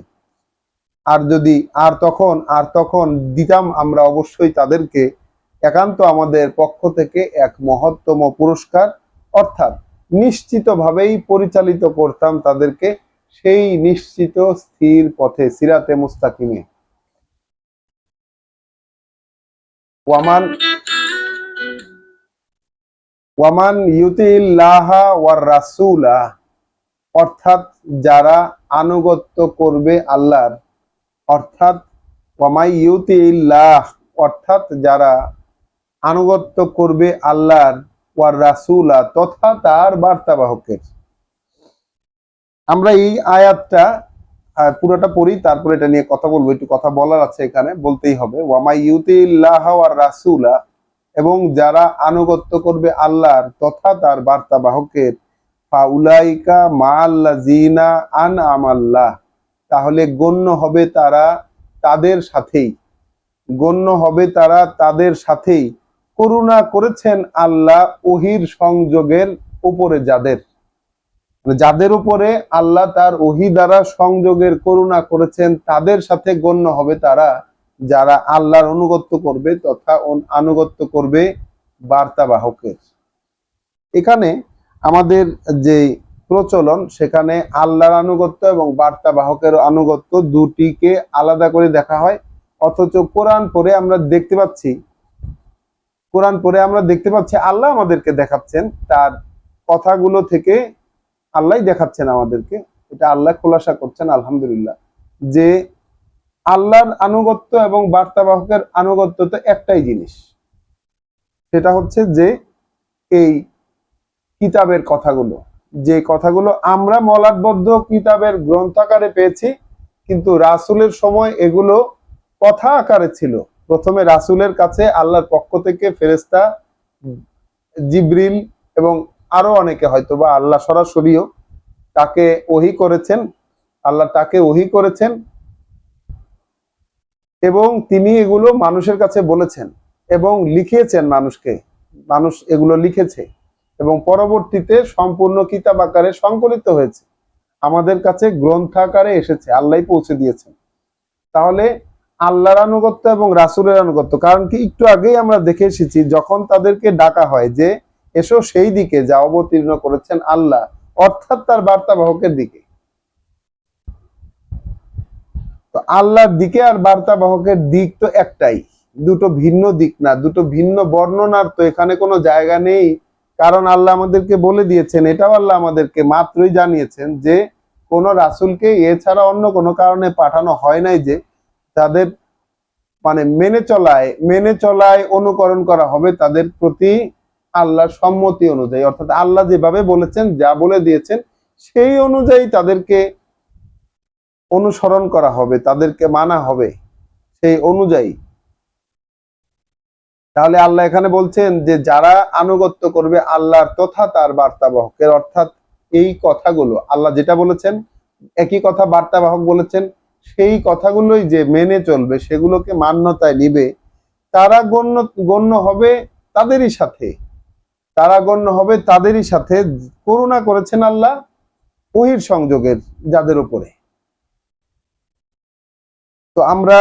আর তখন দিতাম আমরা অবশ্যই তাদেরকে একান্ত আমাদের পক্ষ থেকে এক মহত্তম পুরস্কার, অর্থাৎ নিশ্চিতভাবেই পরিচালিত করতাম তাদেরকে সেই নিশ্চিত স্থির পথে, সিরাতে মুস্তাকিমে। ওয়ামান ওয়ামান ইউতিল্লাহা ওয়ার রাসূলা, অর্থাৎ যারা আনুগত্য করবে আল্লাহর, অর্থাৎ ওয়ামাই ইউতিল্লাহ, অর্থাৎ যারা আনুগত্য করবে আল্লাহর, ওয়ার রাসূলা, তথা তার বার্তাবাহকের। আমরা এই আয়াতটা পুরোটা পড়ি, তারপরে এটা নিয়ে কথা বলবো, একটু কথা বলার আছে, এখানে বলতেই হবে। ওয়ামাই ইউতিল্লাহ ওয়ার রাসূলা, এবং যারা আনুগত্য করবে আল্লাহর তথা তার বার্তাবাহকের, ফাউলাইকা মাআল্লাযিনা আনআমাল্লাহ, তাহলে গণ্য হবে তারা তাদের সাথেই করুণা করেছেন আল্লাহ ওহির সংযোগের উপরে, যাদের উপরে আল্লাহ তার ওহি দ্বারা সংযোগের করুণা করেছেন, তাদের সাথে গণ্য হবে তারা, যারা আল্লাহর অনুগত্য করবে তথা আনুগত্য করবে বার্তাবাহকের। এখানে আমাদের যে প্রচলন, সেখানে আল্লাহর আনুগত্য এবং বার্তাবাহকের আনুগত্য দুটিকে আলাদা করে দেখা হয়, অথচ কোরআন পড়ে আমরা দেখতে পাচ্ছি আল্লাহ আমাদেরকে দেখাচ্ছেন, তার কথাগুলো থেকে আল্লাহ দেখাচ্ছেন আমাদেরকে, এটা আল্লাহ খোলাসা করছেন আলহামদুলিল্লাহ, যে আল্লাহর আনুগত্য এবং বার্তাবাহকের আনুগত্য তো একটাই জিনিস, সেটা হচ্ছে যে এই কিতাবের কথাগুলো, যে কথাগুলো আমরা মলাটবদ্ধ কিতাবের গ্রন্থাকারে পেয়েছি, কিন্তু রাসূলের সময় এগুলো কথা আকারে ছিল। প্রথমে রাসূলের কাছে আল্লাহর পক্ষ থেকে ফেরেশতা জিবরিল এবং আরো অনেকে, হয়তো বা আল্লাহ সরাসরিও তাকে ওহী করেছেন, আল্লাহ তাকে ওহী করেছেন এবং তিনি এগুলো মানুষের কাছে বলেছেন এবং লিখিয়েছেন মানুষকে, মানুষ এগুলো লিখেছে এবং পরবর্তীতে সম্পূর্ণ কিতাব আকারে সংকলিত হয়েছে, আমাদের কাছে গ্রন্থাকারে এসেছে, আল্লাহই পৌঁছে দিয়েছেন। তাহলে আল্লাহর আনুগত্য এবং রাসূলের আনুগত্য, কারণ কি একটু আগেই আমরা দেখে এসেছি যখন তাদেরকে ডাকা হয় যে এসো সেই দিকে যা অবতীর্ণ করেছেন আল্লাহ, অর্থাৎ তার বার্তাবাহকের দিকে। তো আল্লাহর দিকে আর বার্তাবাহকের দিক তো একটাই, দুটো ভিন্ন দিক না, দুটো ভিন্ন বর্ণনার তো এখানে কোনো জায়গা নেই। কারণ আল্লাহ আমাদেরকে বলে দিয়েছেন, এটাও আল্লাহ আমাদেরকে মাত্রই জানিয়েছেন যে কোন রাসূলকে এছাড়া অন্য কোনো কারণে পাঠানো হয় নাই যে তাদের মানে মেনে চলায় অনুকরণ করা হবে তাদের প্রতি আল্লাহর সম্মতি অনুযায়ী, অর্থাৎ আল্লাহ যেভাবে বলেছেন, যা বলে দিয়েছেন সেই অনুযায়ী তাদেরকে অনুসরণ করা হবে, তাদেরকে মানা হবে সেই অনুযায়ী। তাহলে আল্লাহ এখানে বলছেন যে যারা আনুগত্য করবে আল্লাহর তথা তার বার্তাবাহকের, অর্থাৎ এই কথাগুলো আল্লাহ যেটা বলেছেন একই কথা বার্তাবাহক বলেছেন, সেই কথাগুলোই যে মেনে চলবে, সেগুলোকে মান্যতায় নিবে, তারা গণ্য হবে তাদেরই সাথে, তারা গণ্য হবে তাদেরই সাথে করুণা করেছেন আল্লাহ ওহীর সংযোগের যাদের উপরে। তো আমরা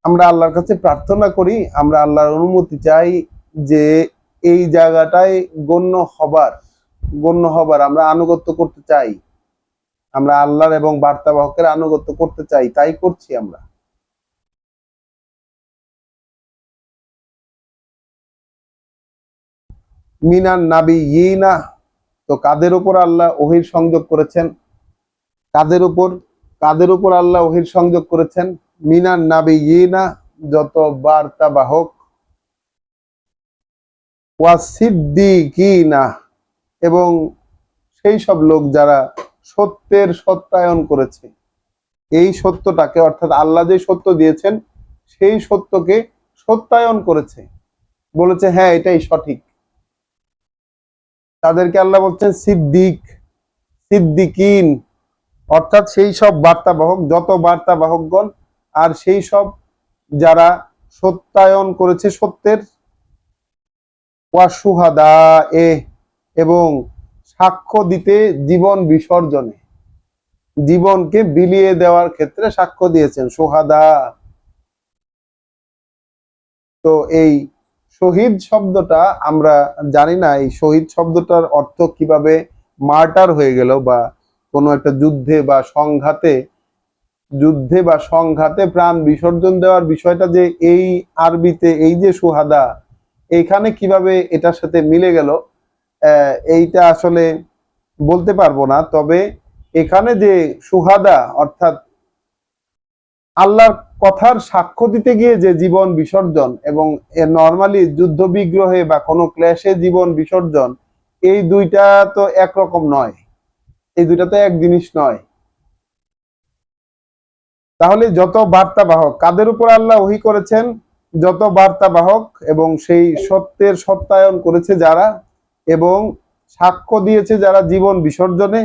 আল্লাহর কাছে প্রার্থনা করি, আমরা আল্লাহর অনুমতি চাই যে এই জায়গাটায় গণ্য হবার আমরা আনুগত্য করতে চাই, আমরা আল্লাহর এবং বার্তাবাহকের আনুগত্য করতে চাই, তাই করছি আমরা। মিনান নাবিয়িনা, তো কাদের উপর আল্লাহ ওহীর সংযোগ করেছেন, কাদের উপর আল্লাহ ওহীর সংযোগ করেছেন? মিনান নাবিয়িনা, যত বার্তাবাহক, ওয়াসিদ্দিকিনা, এবং সেই সব লোক যারা সত্যের সত্যায়ন করেছে, এই সত্যটাকে, অর্থাৎ আল্লাহ যে সত্য দিয়েছেন সেই সত্যকে সত্যায়ন করেছে, বলেছে হ্যাঁ এটাই সঠিক, তাদেরকে আল্লাহ বলছেন সিদ্দিকিন, অর্থাৎ সেই সব বার্তাবাহক, যত বার্তাবাহকগণ আর সেই সব যারা সত্যায়ন করেছে সত্যের, ওয়াসুহাদা এবং সাক্ষ্য দিতে, জীবন বিসর্জনে, জীবনকে বিলিয়ে দেওয়ার ক্ষেত্রে সাক্ষ্য দিয়েছেন সোহাদা। তো এই শহীদ শব্দটা আমরা জানি না এই শহীদ শব্দটার অর্থ কিভাবে মার্টার হয়ে গেল, বা কোনো একটা যুদ্ধে বা সংঘাতে প্রাণ বিসর্জন দেওয়ার বিষয়টা যে এই আরবিতে এই যে সুহাদা, এইখানে কিভাবে এটার সাথে মিলে গেল এইটা আসলে বলতে পারবো না। তবে এখানে যে সুহাদা, অর্থাৎ আল্লাহর কথার সাক্ষ্য দিতে গিয়ে যে জীবন বিসর্জন, এবং নর্মালি যুদ্ধ বিগ্রহে বা কোনো ক্লেশে জীবন বিসর্জন, এই দুইটা তো একরকম নয়, এই দুইটা তো এক জিনিস নয়। তাহলে যত বার্তাবাহক, কাদের উপর আল্লাহ ওহী করেছেন? যত বার্তাবাহক এবং সেই সত্যের সত্যায়ন করেছে যারা, এবং সাক্ষ্য দিয়েছে যারা জীবন বিসর্জনে,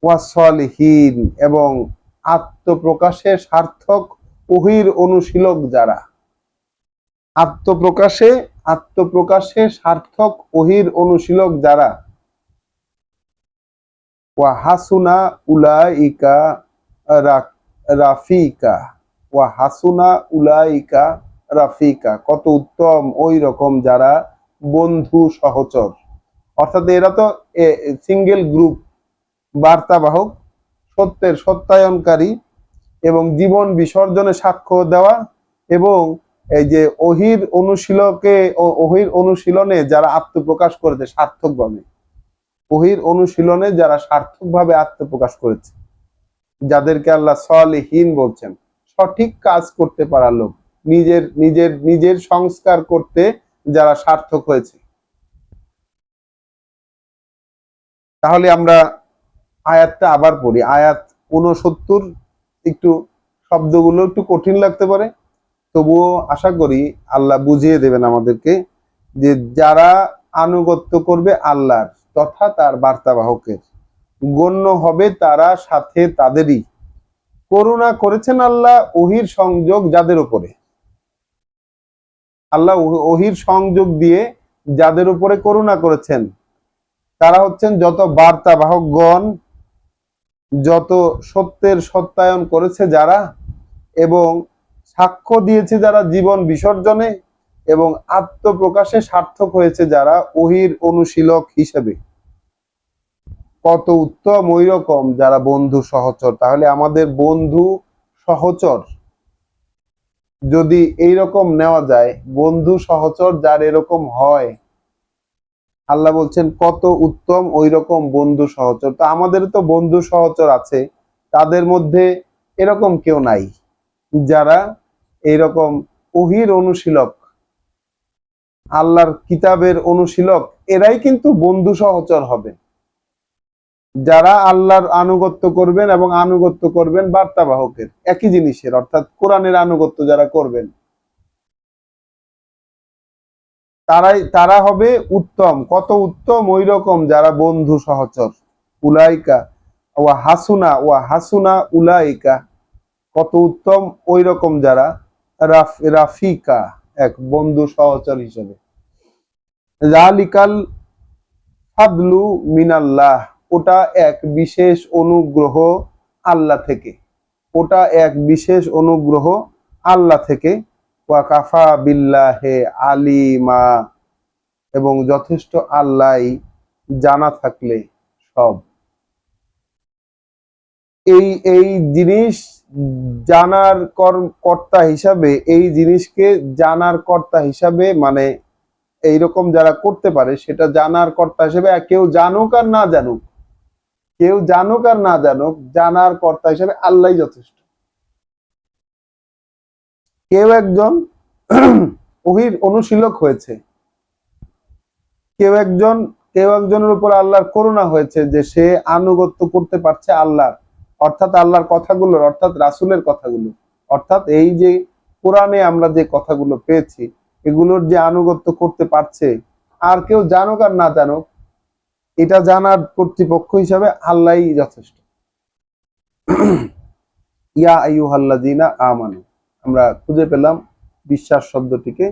ওয়াসলিহীন, এবং আত্মপ্রকাশে সার্থক ওহীর অনুশীলক যারা, আত্মপ্রকাশে সার্থক ওহীর অনুশীলক যারা, ওয়া হাসুনা উলাইকা রাফিকা, ওয়া হাসুনা উলাইকা রাফিকা, কত উত্তম ওই রকম যারা বন্ধু সহচর। অর্থাৎ এরা তো সিঙ্গেল গ্রুপ, বার্তাবাহক, সত্যের সত্যায়নকারী এবং জীবন বিসর্জনে সাক্ষ্য দেওয়া, এবং এই যে ওহীর অনুশীলনে যারা আত্মপ্রকাশ করেছে সার্থকভাবে, ওহীর অনুশীলনে যারা সার্থকভাবে আত্মপ্রকাশ করেছে, যাদেরকে আল্লাহ সালিহিন বলছেন, সঠিক কাজ করতে পারা লোক, নিজের নিজের নিজের সংস্কার করতে যারা সার্থক হয়েছে। তাহলে আমরা আয়াতটা আবার পড়ি। আয়াত 69। একটু শব্দগুলো একটু কঠিন লাগতে পারে, তবুও আশা করি আল্লাহ বুঝিয়ে দেবেন আমাদেরকে যে যারা আনুগত্য করবে আল্লাহর তথা তার বার্তাবাহকের, গণ্য হবে তারা সাথে তাদেরই। করুণা করেছেন আল্লাহ ওহির সংযোগ যাদের উপরে, আল্লাহ ওহির সংযোগ দিয়ে যাদের উপরে করুণা করেছেন তারা হচ্ছেন যত বার্তাবাহকগণ, যত সত্যের সত্যায়ন করেছে যারা, এবং সাক্ষ্য দিয়েছে যারা জীবন বিসর্জনে, এবং আত্মপ্রকাশে সার্থক হয়েছে যারা ওহির অনুশীলক হিসেবে। কত উত্তম ওই রকম যারা বন্ধু সহচর। তাহলে আমাদের বন্ধু সহচর যদি এইরকম নেওয়া যায়, বন্ধু সহচর যার এরকম হয়, আল্লাহ বলছেন কত উত্তম ওই রকম বন্ধু সহচর। তো আমাদের তো বন্ধু সহচর আছে, তাদের মধ্যে এরকম কেউ নাই যারা এইরকম ওহির অনুশীলক, আল্লাহর কিতাবের অনুশীলক, এরাই কিন্তু বন্ধু সহচর হবে, যারা আল্লাহর আনুগত্য করবেন এবং আনুগত্য করবেন বার্তাবাহকের, একই জিনিসের, অর্থাৎ কোরআনের আনুগত্য যারা করবেন তারা হবে উত্তম। কত উত্তম ওই রকম যারা বন্ধু সহচর। উলাইকা ওয়া হাসুনা উলাইকা, কত উত্তম ওই রকম যারা রাফিকা, এক বন্ধু সহচর হিসেবে। জালিকাল ফাদলু মিনাল্লাহ, ওটা এক বিশেষ অনুগ্রহ আল্লাহ থেকে, ওটা এক বিশেষ অনুগ্রহ আল্লাহ থেকে। ওয়া কাফা বিল্লাহে আলিমা, এবং যথেষ্ট আল্লাহ জানা থাকলে সব। এই এই জিনিস জানার কর্তা হিসাবে, এই জিনিসকে জানার কর্তা হিসাবে, মানে এইরকম যারা করতে পারে সেটা জানার কর্তা হিসেবে, কেউ জানুক আর না জানুক, কেউ জানুক আর না জানুক, জানার কর্তা হিসেবে আল্লাহ যথেষ্ট। কেউ একজন ওহির অনুশীলক হয়েছে, কেউ একজনের উপর আল্লাহর করুণা হয়েছে যে সে আনুগত্য করতে পারছে আল্লাহর, অর্থাৎ আল্লাহর কথাগুলোর, অর্থাৎ রাসূলের কথাগুলো, অর্থাৎ এই যে কোরআনে আমরা যে কথাগুলো পেয়েছি এগুলোর যে আনুগত্য করতে পারছে। আর কেউ জানুক আর না জানুক, এটা জানার কর্তৃপক্ষ হিসাবে আল্লাহই যথেষ্ট। ইয়া আইয়ুহাল্লাযীনা আমানু, আমরা খুঁজে পেলাম বিশ্বাস শব্দটিকে।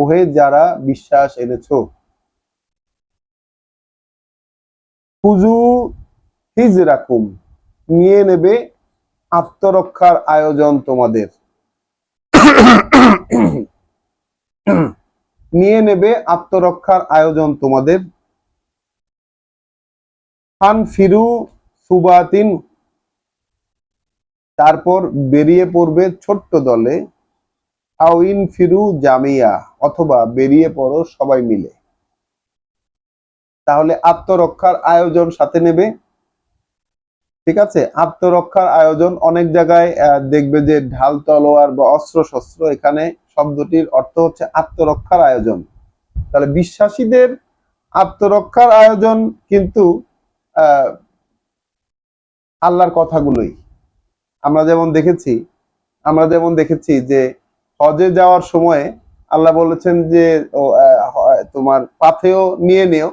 ওহে যারা বিশ্বাস এনেছো। খুযু হিজরাকুম, নিয়ে নেবে আত্মরক্ষার আয়োজন তোমাদের, নিয়ে নেবে আত্মরক্ষার আয়োজন তোমাদের। ফানফিরু সুবাতিন, তারপর বেরিয়ে পড়বে ছোট্ট দলে। আউইন ফিরু জামিয়া, অথবা বেরিয়ে পড়ো সবাই মিলে। তাহলে আত্মরক্ষার আয়োজন সাথে নেবে, ঠিক আছে। আত্মরক্ষার আয়োজন অনেক জায়গায় দেখবে যে ঢাল তলোয়ার বা অস্ত্র শস্ত্র, এখানে শব্দটির অর্থ হচ্ছে আত্মরক্ষার আয়োজন। তাহলে বিশ্বাসীদের আত্মরক্ষার আয়োজন কিন্তু আহ আল্লাহর কথাগুলোই। আমরা যেমন দেখেছি যে হজে যাওয়ার সময় আল্লাহ বলেছেন যে তোমার পাথেয় নিয়ে নিও,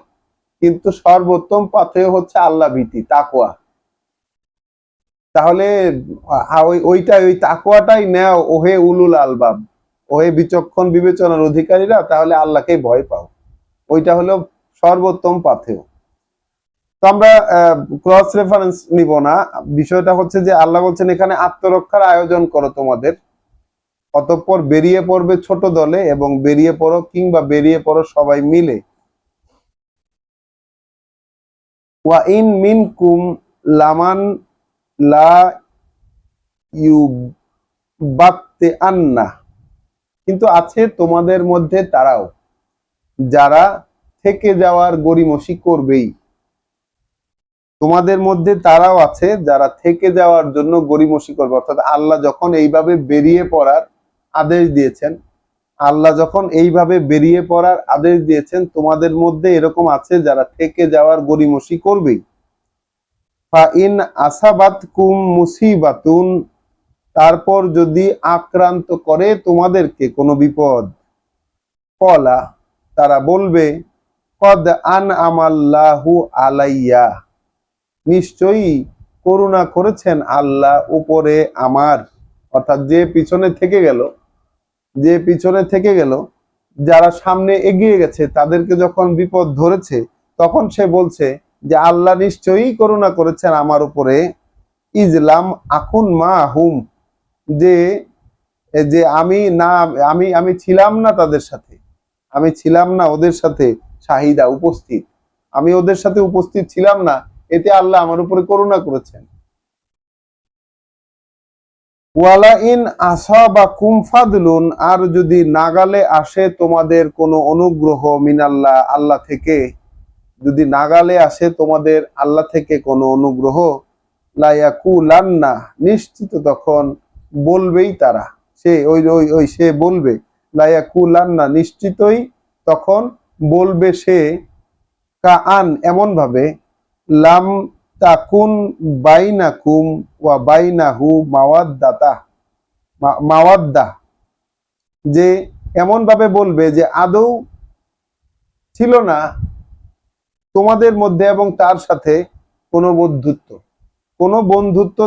কিন্তু সর্বোত্তম পাথেয় হচ্ছে আল্লাহ ভীতি, তাকওয়া। তাহলে ওই তাকওয়াটাই নেও ওহে উলুল আলবাব, ওহে বিচক্ষণ বিবেচনার অধিকারীরা, তাহলে আল্লাহকে ভয় পাও। ওইটা হলো সর্বোত্তম পাথেয়। তো আমরা ক্রস রেফারেন্স নিব না, বিষয়টা হচ্ছে যে আল্লাহ বলছেন এখানে আত্মরক্ষার আয়োজন করো তোমাদের, অতঃপর বেরিয়ে পড়বে ছোট দলে, এবং বেরিয়ে পড়ো কিংবা বেরিয়ে পড়ো সবাই মিলে। ওয়া ইন মিনকুম লামান লা ইউবাত্তে আন্না, কিন্তু আছে তোমাদের মধ্যে তারাও যারা থেকে যাওয়ার গড়িমসি করবেই। তোমাদের মধ্যে তারাও আছে যারা থেকে যাওয়ার জন্য গড়িমসি করবে। অর্থাৎ আল্লাহ যখন এইভাবে বেরিয়ে পড়ার আদেশ দিয়েছেন, আল্লাহ যখন এইভাবে বেরিয়ে পড়ার আদেশ দিয়েছেন, তোমাদের মধ্যে এরকম আছে যারা থেকে যাওয়ার গড়িমসি করবেই। ফা ইন আসাবাতকুম মুসিবাতুন, তারপর যদি আক্রান্ত করে তোমাদেরকে কোনো বিপদ, কলা, তারা বলবে, কদ আন আমাল্লাহু আলাইয়া, নিশ্চয়ই করুণা করেছেন আল্লাহ উপরে আমার। অর্থাৎ যে পিছনে থেকে গেল, যে পিছনে থেকে গেল, যারা সামনে এগিয়ে গেছে তাদেরকে যখন বিপদ ধরেছে, তখন সে বলছে যে আল্লাহ নিশ্চয়ই করুণা করেছেন আমার উপরে। ইজলাম আকুন মা হুম, যে যে আমি না, আমি ছিলাম না তাদের সাথে, আমি ছিলাম না ওদের সাথে শাহিদা, উপস্থিত, আমি ওদের সাথে উপস্থিত ছিলাম না, এতে আল্লাহ আমার উপরে করুণা করেছেন। ওয়ালা ইন আসাবাকুম ফাদলুন, আর যদি নাগালে আসে তোমাদের কোনো অনুগ্রহ, মিনাল্লাহ, আল্লাহ থেকে, যদি নাগালে আসে তোমাদের আল্লাহ থেকে কোনো অনুগ্রহ, লায়াকুলান্না, নিশ্চিত তখন বলবেই তারা, সে ওই ওই ওই সে বলবে, লায়াকুলান্না, নিশ্চিতই তখন বলবে সে, কাআন, এমন ভাবে, লাম তাকুন বাইনাকুম ওয়া বাইনাহু মাওয়াদ্দাতা, মাওয়াদ্দা, যে এমন ভাবে বলবে যে আদৌ ছিল না তোমাদের মধ্যে এবং তার সাথে কোনো বন্ধুত্ব, কোনো বন্ধুত্ব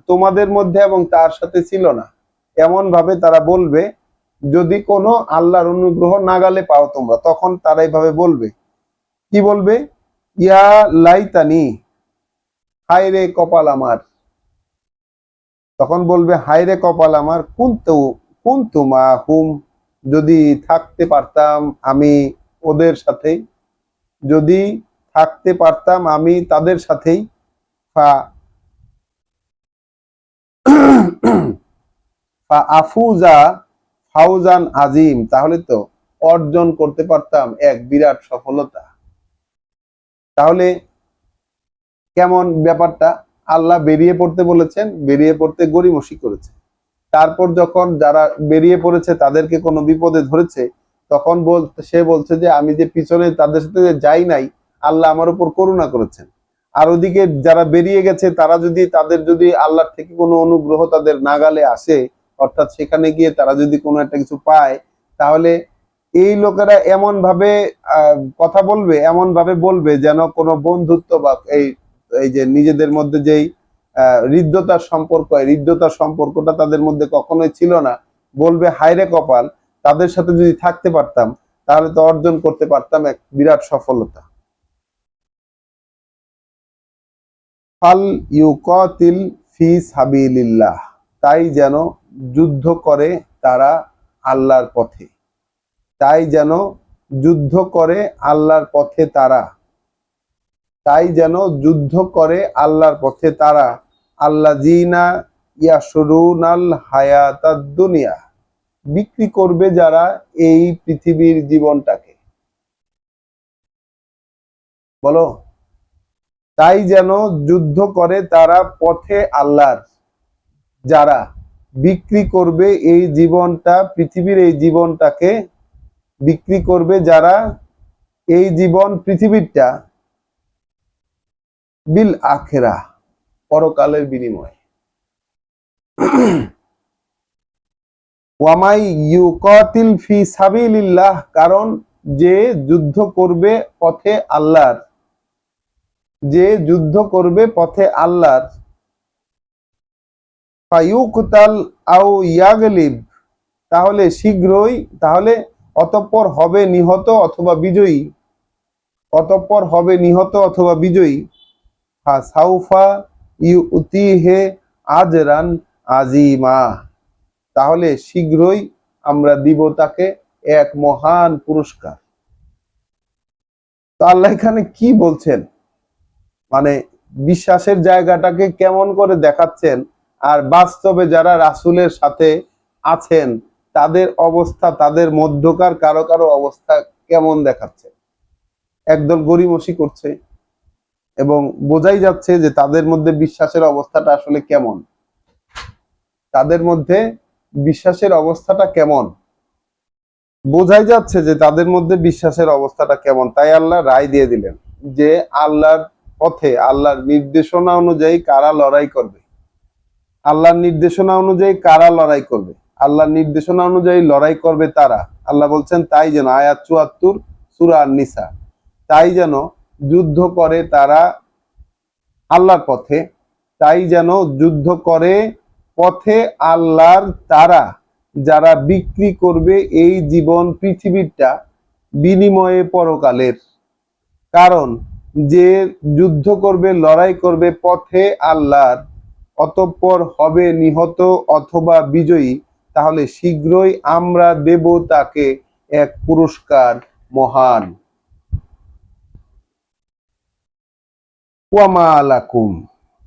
তোমাদের মধ্যে এবং তার সাথে ছিল না, এমন ভাবে তারা বলবে। যদি কোনো আল্লাহর অনুগ্রহ নাগালে পাও তোমরা, তখন তারা এইভাবে বলবে। কি বলবে? ইয়া লাইতানি, হায় রে কপাল আমার, তখন বলবে হায় রে কপাল আমার, কুনতু কুনতু মা হুম, যদি থাকতে পারতাম আমি ওদের সাথে, যদি থাকতে পারতাম আমি তাদের সাথেই। ফা ফা আফুজা ফাউজান আজিম, তাহলে তো অর্জন করতে পারতাম এক বিরাট সফলতা। তাহলে কেমন ব্যাপারটা? আল্লাহ বেরিয়ে পড়তে বলেছেন, বেরিয়ে পড়তে গড়িমসি করেছে। তারপর যখন যারা বেরিয়ে পড়েছে তাদেরকে কোনো বিপদে ধরেছে, তখন সে বলছে যে আমি যে পিছনে তাদের সাথে যাই নাই, আল্লাহ আমার উপর করুণা করেছেন। আর ওদিকে যারা বেরিয়ে গেছে তারা যদি, তাদের যদি আল্লাহর থেকে কোনো অনুগ্রহ তাদের নাগালে আসে, অর্থাৎ সেখানে গিয়ে তারা যদি কোনো একটা কিছু পায়, তাহলে এই লোকেরা এমন ভাবে কথা বলবে, এমন ভাবে বলবে যেন কোনো বন্ধুত্ব বা এই এই যে নিজেদের মধ্যে যেই হৃদ্যতার সম্পর্ক, হৃদ্যতার সম্পর্কটা তাদের মধ্যে কখনোই ছিল না। বলবে হায়রে কপাল, তাদের সাথে যদি থাকতে পারতাম তাহলে তো অর্জন করতে পারতাম এক বিরাট সফলতা। ফাল ইউকাতিল ফি সাবিলিল্লাহ, তাই যেন যুদ্ধ করে তারা আল্লাহর পথে, তাই যেন যুদ্ধ করে আল্লাহর পথে তারা, তাই যেন যুদ্ধ করে আল্লাহর পথে তারা, আল্লাযিনা ইয়াশরুনাল হায়াতাদ দুনিয়া, বিক্রি করবে যারা এই পৃথিবীর জীবনটাকে। বলো, তাই যেন যুদ্ধ করে তারা পথে আল্লাহর, যারা বিক্রি করবে এই জীবনটা, পৃথিবীর এই জীবনটাকে বিক্রি করবে যারা, এই জীবন পৃথিবীরটা, বিল আখেরা, পরকালের বিনিময়ে। ওয়ামাই ইউকাতিল ফি সাবিলিল্লাহ, কারণ যে যুদ্ধ করবে পথে আল্লাহর, যে যুদ্ধ করবে পথে আল্লাহর, ফায়ুকতাল আও ইয়াগলিব, তাহলে শীঘ্রই, তাহলে অতঃপর হবে নিহত অথবা বিজয়ী, অতঃপর হবে নিহত অথবা বিজয়ী। ফাসাউফা ইউতিহে আজরান আজিমা, তাহলে শীঘ্রই আমরা দিব তাকে এক মহান পুরস্কার। তো আল্লাহ এখানে কি বলছেন, মানে বিশ্বাসের জায়গাটাকে কেমন করে দেখাচ্ছেন, আর বাস্তবে যারা রাসূলের সাথে আছেন তাদের অবস্থা, তাদের মধ্যকার কারো কারো অবস্থা কেমন দেখাচ্ছে। একদল গড়িমসি করছে, এবং বোঝাই যাচ্ছে যে তাদের মধ্যে বিশ্বাসের অবস্থাটা আসলে কেমন, তাদের মধ্যে বিশ্বাসের অবস্থাটা কেমন, বোঝাই যাচ্ছে যে তাদের মধ্যে বিশ্বাসের অবস্থাটা কেমন। তাই আল্লাহ রায় দিয়ে দিলেন যে আল্লাহর পথে, আল্লাহর নির্দেশনা অনুযায়ী কারা লড়াই করবে, আল্লাহর নির্দেশনা অনুযায়ী কারা লড়াই করবে, আল্লাহর নির্দেশনা অনুযায়ী লড়াই করবে তারা। আল্লাহ বলছেন তাই যেন, আয়াত ৭৪ সূরা আন-নিসা, তাই যেন যুদ্ধ করে তারা আল্লাহর পথে, তাই যেন যুদ্ধ করে পথে আল্লাহর তারা, যারা বিক্রি করবে এই জীবন পৃথিবীটা বিনিময়ে পরকালের। কারণ যে যুদ্ধ করবে, লড়াই করবে পথে আল্লাহর, অতঃপর হবে নিহত অথবা বিজয়ী, তাহলে শীঘ্রই আমরা দেব তাকে এক পুরস্কার মহান। ওয়ামা আলাকুম,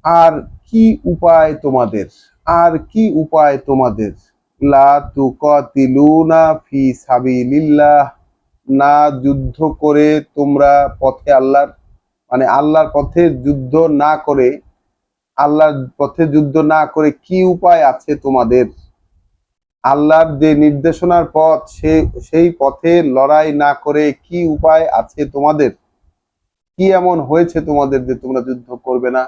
আর কি উপায় তোমাদের, আর কি উপায় তোমাদের, লা তুকাতিলুনা ফি সাবিলিল্লাহ, না যুদ্ধ করে তোমরা পথে আল্লাহর, মানে আল্লাহর পথে যুদ্ধ না করে, আল্লাহর পথে যুদ্ধ না করে কি উপায় আছে তোমাদের? আল্লাহর যে নির্দেশনার পথ, সেই পথে লড়াই না করে কি উপায় আছে তোমাদের? কি এমন হয়েছে তোমাদের যে তোমরা যুদ্ধ করবে না?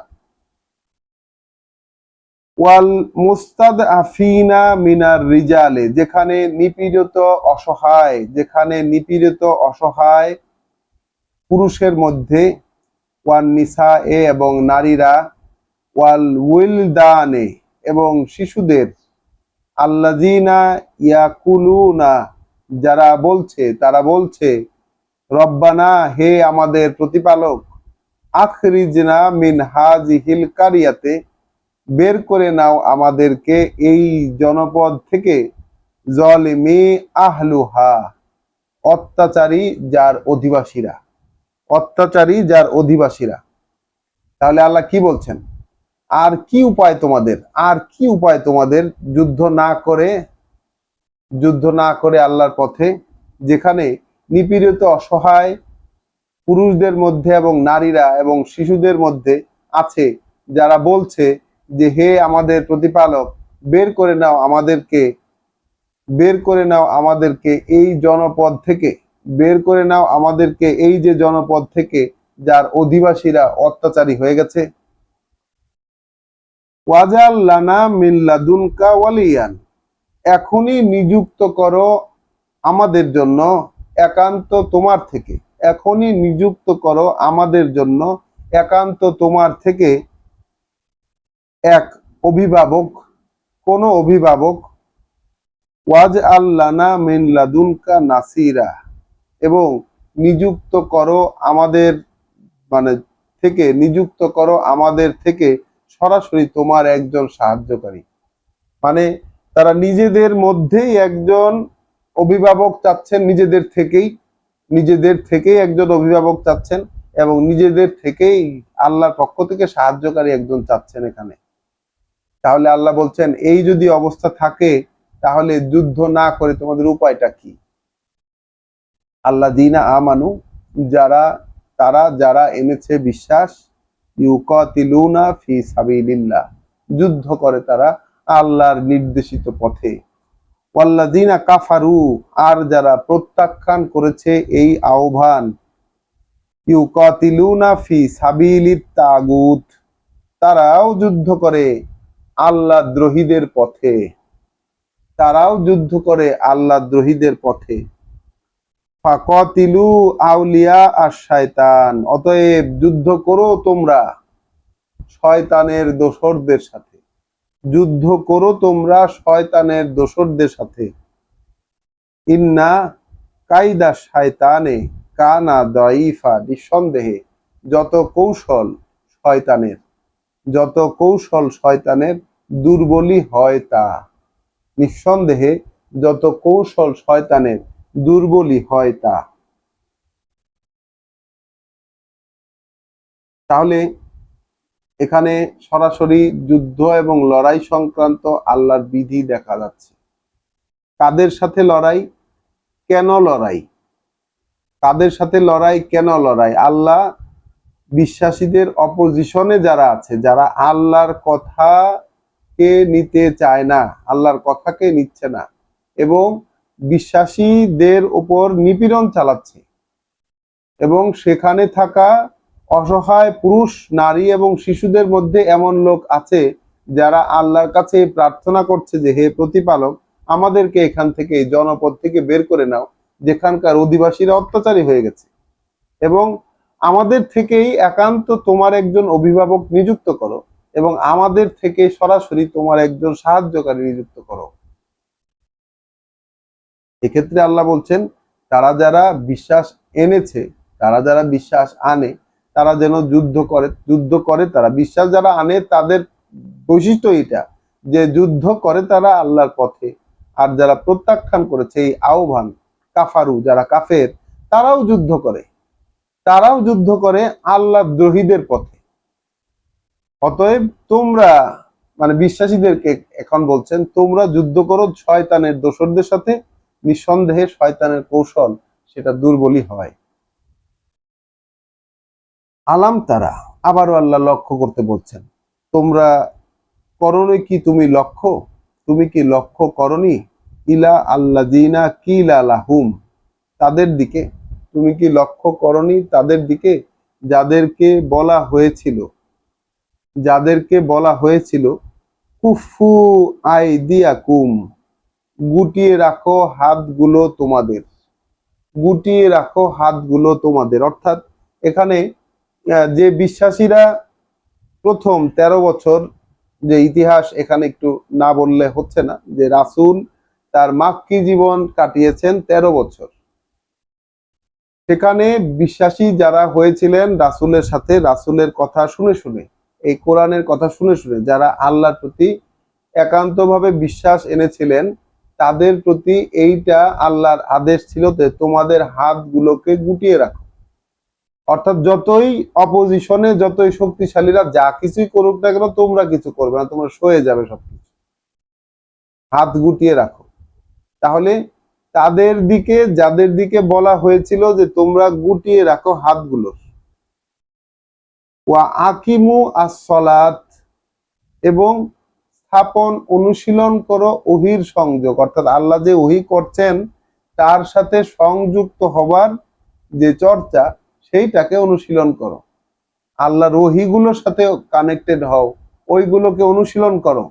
ওয়াল মুস্তাদআফিনা মিনার রিজালে, যেখানে নিপীড়িত অসহায়, যেখানে নিপীড়িত অসহায় পুরুষের মধ্যে, ওয়ান নিসা এ এবং নারীরা, ওয়াল উইলদানে এবং শিশুদের, আল্লাযিনা ইয়াকুলুনা, যারা বলছে, তারা বলছে, রব্বানা, হে আমাদের প্রতিপালক, আখরিজনা মিন হাযিহিল কারিয়াতে, বের করে নাও আমাদেরকে এই জনপদ থেকে, জলিমি আহলুহা, অত্যাচারী যার অধিবাসীরা, অত্যাচারী যার অধিবাসীরা। তাহলে আল্লাহ কি বলছেন? আর কি উপায় তোমাদের, আর কি উপায় তোমাদের যুদ্ধ না করে, যুদ্ধ না করে আল্লাহর পথে, যেখানে নিপীড়িত অসহায় পুরুষদের মধ্যে এবং নারীরা এবং শিশুদের মধ্যে আছে, যারা বলছে যে হে আমাদের প্রতিপালক, বের করে নাও আমাদেরকে, বের করে নাও আমাদেরকে এই জনপদ থেকে, বের করে নাও আমাদেরকে এই যে জনপদ থেকে যার অধিবাসীরা অত্যাচারী হয়ে গেছে। ওয়াজাল লানা মিন লাদুনকা ওয়ালিয়ান, এখনই নিযুক্ত করো আমাদের জন্য, একান্ত তোমার থেকে, এখনই নিযুক্ত করো আমাদের জন্য একান্ত তোমার থেকে এক অভিভাবক, কোন অভিভাবক। ওয়াজ আল্লানা মিন লাদুনকা নাসিরা, এবং নিযুক্ত করো আমাদের, মানে থেকে নিযুক্ত করো আমাদের থেকে সরাসরি তোমার একজন সাহায্যকারী। মানে তারা নিজেদের মধ্যেই একজন অভিভাবক চাচ্ছেন, নিজেদের থেকেই, নিজেদের থেকেই একজন অভিভাবক চাচ্ছেন, এবং নিজেদের থেকেই আল্লাহর পক্ষ থেকে সাহায্যকারী একজন চাচ্ছেন এখানে। তাহলে আল্লাহ বলছেন এই যদি অবস্থা থাকে, তাহলে যুদ্ধ না করে তোমাদের উপায়টা কি? আল্লাযীনা আমানু, যারা, তারা যারা এনেছে বিশ্বাস, ইউকাতিলুনা ফি সাবিলিল্লাহ, যুদ্ধ করে তারা আল্লাহর নির্দেশিত পথে। ওয়াল্লাযীনা কাফারু, আর যারা প্রত্যাখ্যান করেছে এই আহ্বান, ইউকাতিলুনা ফি সাবিলিত তাগুত, তারাও যুদ্ধ করে আল্লাহ দ্রোহীদের পথে, তারাও যুদ্ধ করে আল্লাহ দ্রোহীদের পথে। ফাকাতিলু আউলিয়া আশ-শায়তান, অতএব যুদ্ধ করো তোমরা শয়তানের দোসরদের সাথে, যুদ্ধ করো তোমরা শয়তানের দোসরদের সাথে। ইন্না কাইদা শায়তানে কানা দাঈফা, নিঃসন্দেহে যত কৌশল শয়তানের, যত কৌশল শয়তানের দুর্বলই হয় তা, নিঃসন্দেহে যত কৌশল শয়তানের দুর্বলই হয় তা। তাহলে এখানে সরাসরি যুদ্ধ এবং লড়াই সংক্রান্ত আল্লাহর বিধি দেখা যাচ্ছে। কাদের সাথে লড়াই, কেন লড়াই, কাদের সাথে লড়াই, কেন লড়াই? আল্লাহ বিশ্বাসীদের অপোজিশনে যারা আছে, যারা আল্লাহর কথাকে নিতে চায় না, আল্লাহর কথাকে নিচ্ছে না এবং বিশ্বাসীদের উপর নিপীড়ন চালাচ্ছে, এবং সেখানে থাকা অসহায় পুরুষ, নারী এবং শিশুদের মধ্যে এমন লোক আছে যারা আল্লাহর কাছে প্রার্থনা করছে যে হে প্রতিপালক, আমাদেরকে এখান থেকে, এই জনপদ থেকে বের করে নাও যেখানকার অধিবাসীরা অত্যাচারী হয়ে গেছে, এবং আমাদের থেকেই একান্ত তোমার একজন অভিভাবক নিযুক্ত করো এবং আমাদের থেকে সরাসরি তোমার একজন সাহায্যকারী নিযুক্ত করো। এক্ষেত্রে আল্লাহ বলছেন তারা যারা বিশ্বাস এনেছে, তারা যারা বিশ্বাস আনে, তারা যেন যুদ্ধ করে। তারা বিশ্বাস যারা আনে তাদের বৈশিষ্ট্য এটা যে যুদ্ধ করে তারা আল্লাহর পথে, আর যারা প্রত্যাখ্যান করেছে এই আহ্বান, কাফারু, যারা কাফের, তারাও যুদ্ধ করে, তারাও যুদ্ধ করে আল্লাহ দ্রোহীদের পথে। অতএব তোমরা, মানে বিশ্বাসীদেরকে এখন বলছেন, তোমরা যুদ্ধ করো শয়তানের দোসরদের সাথে, নিঃসন্দেহে শয়তানের কৌশল সেটা দুর্বলই হয়। আলাম তারা, আবারও আল্লাহ লক্ষ্য করতে বলছেন, তোমরা করনি কি, তুমি কি লক্ষ্য করনি, ইলা আল্লাযিনা কিলা লাহুম, তাদের দিকে, তুমি কি লক্ষ্য করনি তাদের দিকে যাদেরকে বলা হয়েছিল কুফু আইদিয়াকুম, গুটিয়ে রাখো হাতগুলো তোমাদের, গুটিয়ে রাখো হাতগুলো তোমাদের। অর্থাৎ এখানে যে বিশ্বাসীরা প্রথম 13 বছর, যে ইতিহাস এখানে একটু না বললে হচ্ছে না, যে রাসূল তার মাক্কি জীবন কাটিয়েছেন 13 বছর, সেখানে বিশ্বাসী যারা হয়েছিলেন রাসূলের সাথে, রাসূলের কথা শুনে শুনে, এই কোরআনের কথা শুনে শুনে যারা আল্লাহর প্রতি একান্তভাবে বিশ্বাস এনেছিলেন, তাদের প্রতি এইটা আল্লাহর আদেশ ছিল যে তোমাদের হাতগুলোকে গুটিয়ে রাখো। অর্থাৎ যতই অপোজিশনে, যতই শক্তিশালীরা যা কিছুই করুক না কেন, তোমরা কিছু করবে না, তোমরা সয়ে যাবে সবকিছু, হাত গুটিয়ে রাখো। তাহলে তাদের দিকে, যাদের দিকে বলা হয়েছিল যে তোমরা গুটিয়ে রাখো হাতগুলো, ওয়া আকিমু আস-সালাত, এবং স্থাপন, অনুশীলন করো ওহীর সংযোগ, অর্থাৎ আল্লাহ যে ওহী করছেন তার সাথে সংযুক্ত হবার যে চর্চা, সেইটাকে অনুশীলন করো। আল্লাহর ওহীগুলোর সাথে কানেক্টেড হও, ওইগুলোকে অনুশীলন করো,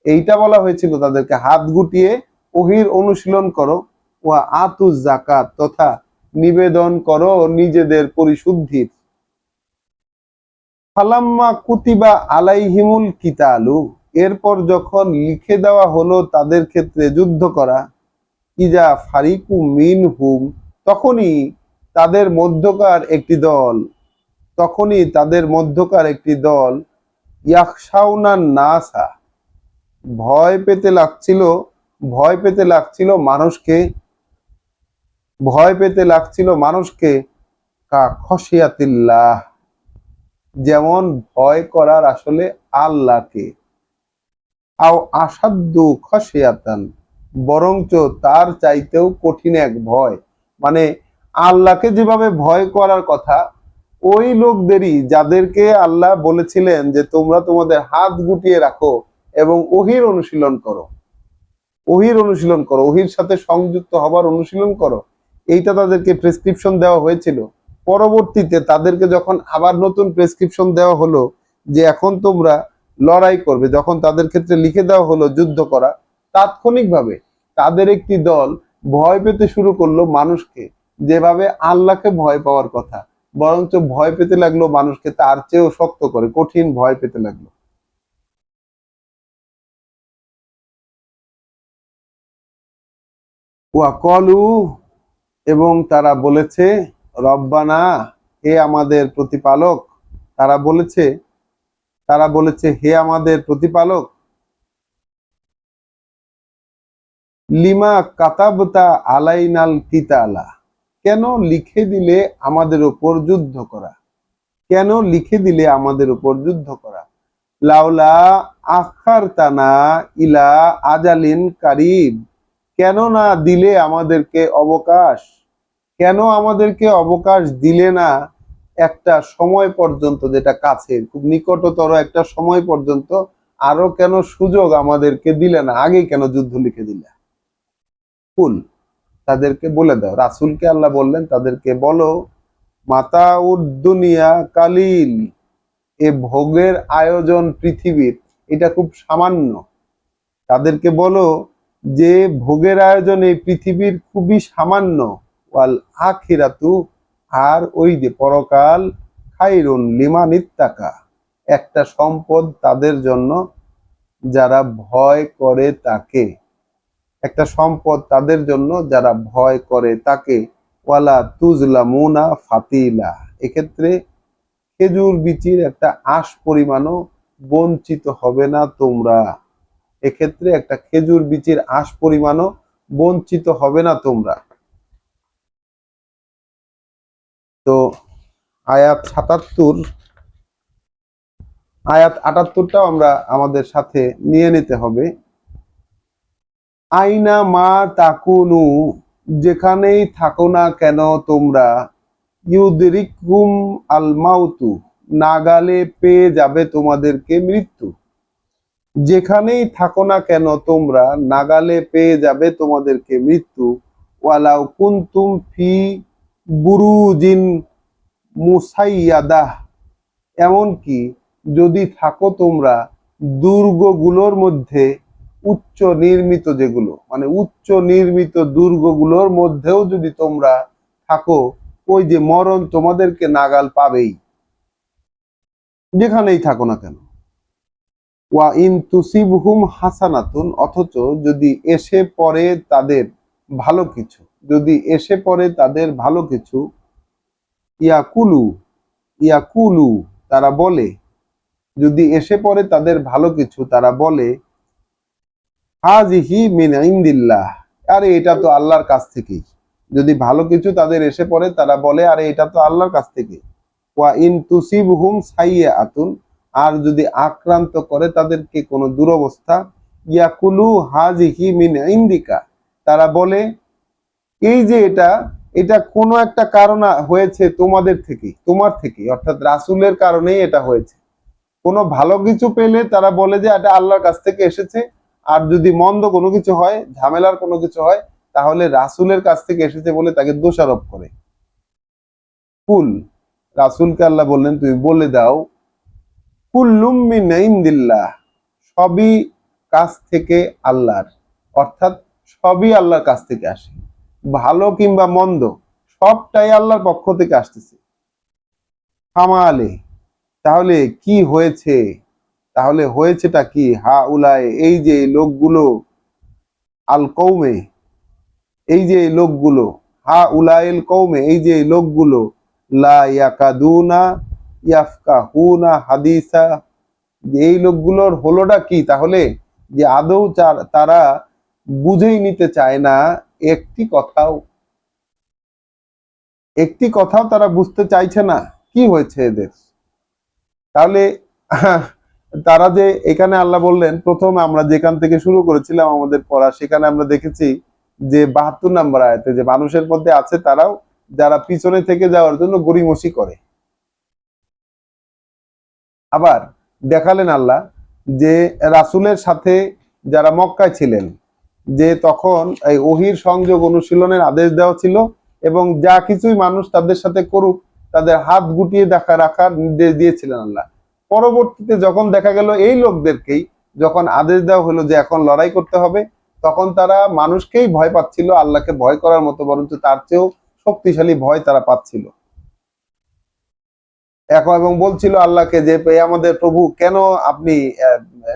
এইটা বলা হয়েছিল তাদেরকে। হাত গুটিয়ে ওহীর অনুশীলন করো, ওয়া আতু যাকাত, তথা নিবেদন করো নিজেদের পরিশুদ্ধির। ফালাম্মা কুতিবা আলাইহিমুল কিতালু, এরপর যখন লিখে দেওয়া হলো তাদের ক্ষেত্রে যুদ্ধ করা, ইজা ফারিকু মিনহুম, তখনই তাদের মধ্যকার একটি দল, ইয়াখশাউনান নাসা, ভয় পেতে লাগছিল, মানুষকে, কা খশিয়াতিল্লাহ, যেমন ভয় করার আসলে আল্লাহকে, আও আসাদ্দু খশিয়াতান, বরঞ্চ তার চাইতেও কঠিন এক ভয়। মানে আল্লাহকে যেভাবে ভয় করার কথা, ওই লোকদেরই, যাদেরকে আল্লাহ বলেছিলেন যে তোমরা তোমাদের হাত গুটিয়ে রাখো এবং ওহীর সাথে সংযুক্ত হবার অনুশীলন করো, এইটা তাদেরকে প্রেসক্রিপশন দেওয়া হয়েছিল। পরবর্তীতে তাদেরকে যখন আবার নতুন প্রেসক্রিপশন দেওয়া হলো যে এখন তোমরা লড়াই করবে, যখন তাদের ক্ষেত্রে লিখে দেওয়া হলো যুদ্ধ করা, তাৎক্ষণিকভাবে তাদের একটি দল ভয় পেতে শুরু করলো মানুষকে, যেভাবে আল্লাহকে ভয় পাওয়ার কথা, বরঞ্চ ভয় পেতে লাগলো মানুষকে তার চেয়েও শক্ত করে, কঠিন ভয় পেতে লাগলো। ওয়াকলু, এবং তারা বলেছে, রব্বানা, হে আমাদের প্রতিপালক, তারা বলেছে, হে আমাদের প্রতিপালক, লিমা কাতাবতা আলাইনাল কিতালা, কেন লিখে দিলে আমাদের উপর যুদ্ধ করা, কেন লিখে দিলে আমাদের উপর যুদ্ধ করা, লাউলা আখারতানা ইলা আজালিন কারিব, কেন না দিলে আমাদেরকে অবকাশ, কেন আমাদেরকে অবকাশ দিলে না একটা সময় পর্যন্ত, যেটা কাছে খুব নিকটতর একটা সময় পর্যন্ত আরো কেন সুযোগ আমাদেরকে দিলে না, আগেই কেন যুদ্ধ লিখে দিলে? কুল, তাদেরকে বলে দাও, রাসূলকে আল্লাহ বললেন তাদেরকে বলো, মাতা দুনিয়া কালিল, এ ভোগের আয়োজন পৃথিবীর এটা খুব সামান্য। তাদেরকে বলো যে ভোগের আয়োজন এই পৃথিবীর খুবই সামান্য। ওয়াল আখিরাতু, আর ওই যে পরকাল, খাইরুন লিমান ইত্তাকা, একটা সম্পদ তাদের জন্য যারা ভয় করে তাকে, একটা সম্পদ তাদের জন্য যারা ভয় করে তাকে। ওয়ালা তুজলামুনা ফাতিলা, এক্ষেত্রে খেজুর বিচির একটা আঁশ পরিমাণও বঞ্চিত হবে না তোমরা। এক্ষেত্রে একটা খেজুর বিচির আঁশ পরিমাণও বঞ্চিত হবে না তোমরা। তো আয়াত ৭৭, আয়াত ৭৮টাও আমরা আমাদের সাথে নিয়ে নিতে হবে। আইনা মা তাকুনু, যেখানেই থাকো না কেন তোমরা, ইউদরিকুম আল মাউতু, নাগালে পেয়ে যাবে তোমাদেরকে মৃত্যু। যেখানেই থাকো না কেন তোমরা, নাগালে পেয়ে যাবে তোমাদেরকে মৃত্যু। ওয়ালাউ কুনতুম ফি বুরুজিন মুসাইয়াদাহ, এমনকি যদি থাকো তোমরা দুর্গগুলোর মধ্যে, উচ্চ নির্মিত যেগুলো, মানে উচ্চ নির্মিত দুর্গগুলোর মধ্যেও যদি তোমরা থাকো, ওই যে মরণ তোমাদেরকে নাগাল পাবেই, যেখানেই থাকো না কেন। ওয়া ইন তুসিবহুম হাসানাতুন, অথচ যদি এসে পড়ে তাদের ভালো কিছু, যদি এসে পড়ে তাদের ভালো কিছু, ইয়াকুলু, ইয়াকুলু, তারা বলে, যদি এসে পড়ে তাদের ভালো কিছু তারা বলে, হাজিহি মিন ইনদিল্লাহ, আরে এটা তো আল্লাহর কাছ থেকেই। যদি ভালো কিছু তাদের এসে পড়ে তারা বলে, আরে এটা তো আল্লাহর কাছ থেকে। ওয়া ইন তুসিবহুম সাইয়্যাতুন, আর যদি আক্রান্ত করে তাদেরকে কোনো দুরবস্থা, ইয়াকুলু হাজিহি মিন ইনদিকা, তারা বলে এই যে এটা, এটা কোনো একটা কারণ হয়েছে তোমাদের থেকে, তোমার থেকে, অর্থাৎ রাসূলের কারণেই এটা হয়েছে। কোনো ভালো কিছু পেলে তারা বলে যে এটা আল্লাহর কাছ থেকে এসেছে, আর যদি মন্দ কোনো কিছু হয়, ঝামেলার কোনো কিছু হয়, তাহলে রাসূলের কাছ থেকে এসেছে বলে তাকে দোষারোপ করে। কুল, রাসূলকে আল্লাহ বললেন তুমি বলে দাও, কুল্লুম মিন ইনদিল্লাহ, সবই কাছ থেকে আল্লাহর, অর্থাৎ সবই আল্লাহর কাছ থেকে আসে, ভালো কিংবা মন্দ সবটাই আল্লাহর পক্ষ থেকে আসতেছে। হামালে, তাহলে কি হয়েছে, তাহলে হয়েছেটা কি, হা উলায়, এই যে লোকগুলো, আল কৌমে, এই যে লোকগুলো, হা উলাইল কৌমে, এই যে লোকগুলো, লা ইয়াকাদুনা ইয়াফকাহুনা হাদিসা, এই লোকগুলোর হলোটা কি তাহলে, যে আদৌ তারা বুঝেই নিতে চায় না একটি কথাও, একটি কথাও তারা বুঝতে চাইছে না। কি হয়েছে এদের? তাহলে তারা যে, এখানে আল্লাহ বললেন, প্রথম আমরা যেখান থেকে শুরু করেছিলাম আমাদের পড়া, সেখানে আমরা দেখেছি যে ৭২ নম্বর আয়াতে যে মানুষের মধ্যে আছে তারাও যারা পিছনে থেকে যাওয়ার জন্য গড়িমসি করে। আবার দেখালেন আল্লাহ যে রাসূলের সাথে যারা মক্কায় ছিলেন, যে তখন এই ওহির সংযোগ অনুশীলনের আদেশ দেওয়া ছিল, এবং যা কিছুই মানুষ তাদের সাথে করুক তাদের হাত গুটিয়ে রাখার নির্দেশ দিয়েছিলেন আল্লাহ। পরবর্তীতে যখন দেখা গেল এই লোকদেরকেই যখন আদেশ দেওয়া হলো যে এখন লড়াই করতে হবে, তখন তারা মানুষকেই ভয় পাচ্ছিল, আল্লাহকে ভয় করার মতো, বরঞ্চ তার চেয়েও শক্তিশালী ভয় তারা পাচ্ছিল এখন, এবং বলছিল আল্লাহকে যে আমাদের প্রভু কেন আপনি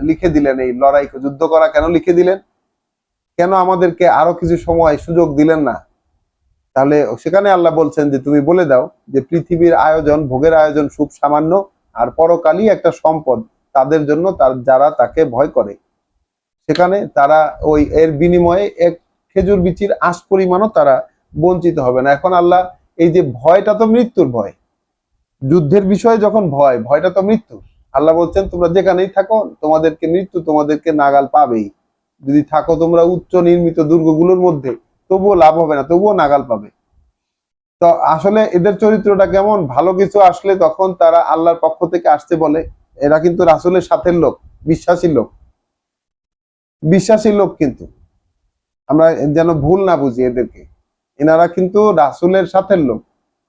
লিখে দিলেন এই লড়াই, যুদ্ধ করা কেন লিখে দিলেন, কেন আমাদেরকে আরো কিছু সময় সুযোগ দিলেন না? তাহলে সেখানে আল্লাহ বলছেন যে তুমি বলে দাও যে পৃথিবীর আয়োজন, ভোগের আয়োজন খুব সামান্য, আর পরকালই একটা সম্পদ তাদের জন্য, যারা তাকে ভয় করে। সেখানে তারা ওই এর বিনিময়ে এক খেজুর বিচির আঁশ পরিমাণও তারা বঞ্চিত হবে না। এখন আল্লাহ, এই যে ভয়টা তো মৃত্যুর ভয়, যুদ্ধের বিষয়ে যখন ভয়, ভয়টা তো মৃত্যু। আল্লাহ বলছেন তোমরা যেখানেই থাকো তোমাদেরকে মৃত্যু তোমাদেরকে নাগাল পাবেই। যদি থাকো তোমরা উচ্চ নির্মিত দুর্গগুলোর মধ্যে, তবুও লাভ হবে না, তবুও নাগাল পাবে। তো আসলে এদের চরিত্রটা কেমন, ভালো কিছু আসলে তখন তারা আল্লাহর পক্ষ থেকে আসতে বলে। এরা কিন্তু রাসূলের সাথের লোক, বিশ্বাসী লোক, বিশ্বাসী লোক। কিন্তু আমরা যেন ভুল না বুঝি এদেরকে, এনারা কিন্তু রাসূলের সাথের লোক,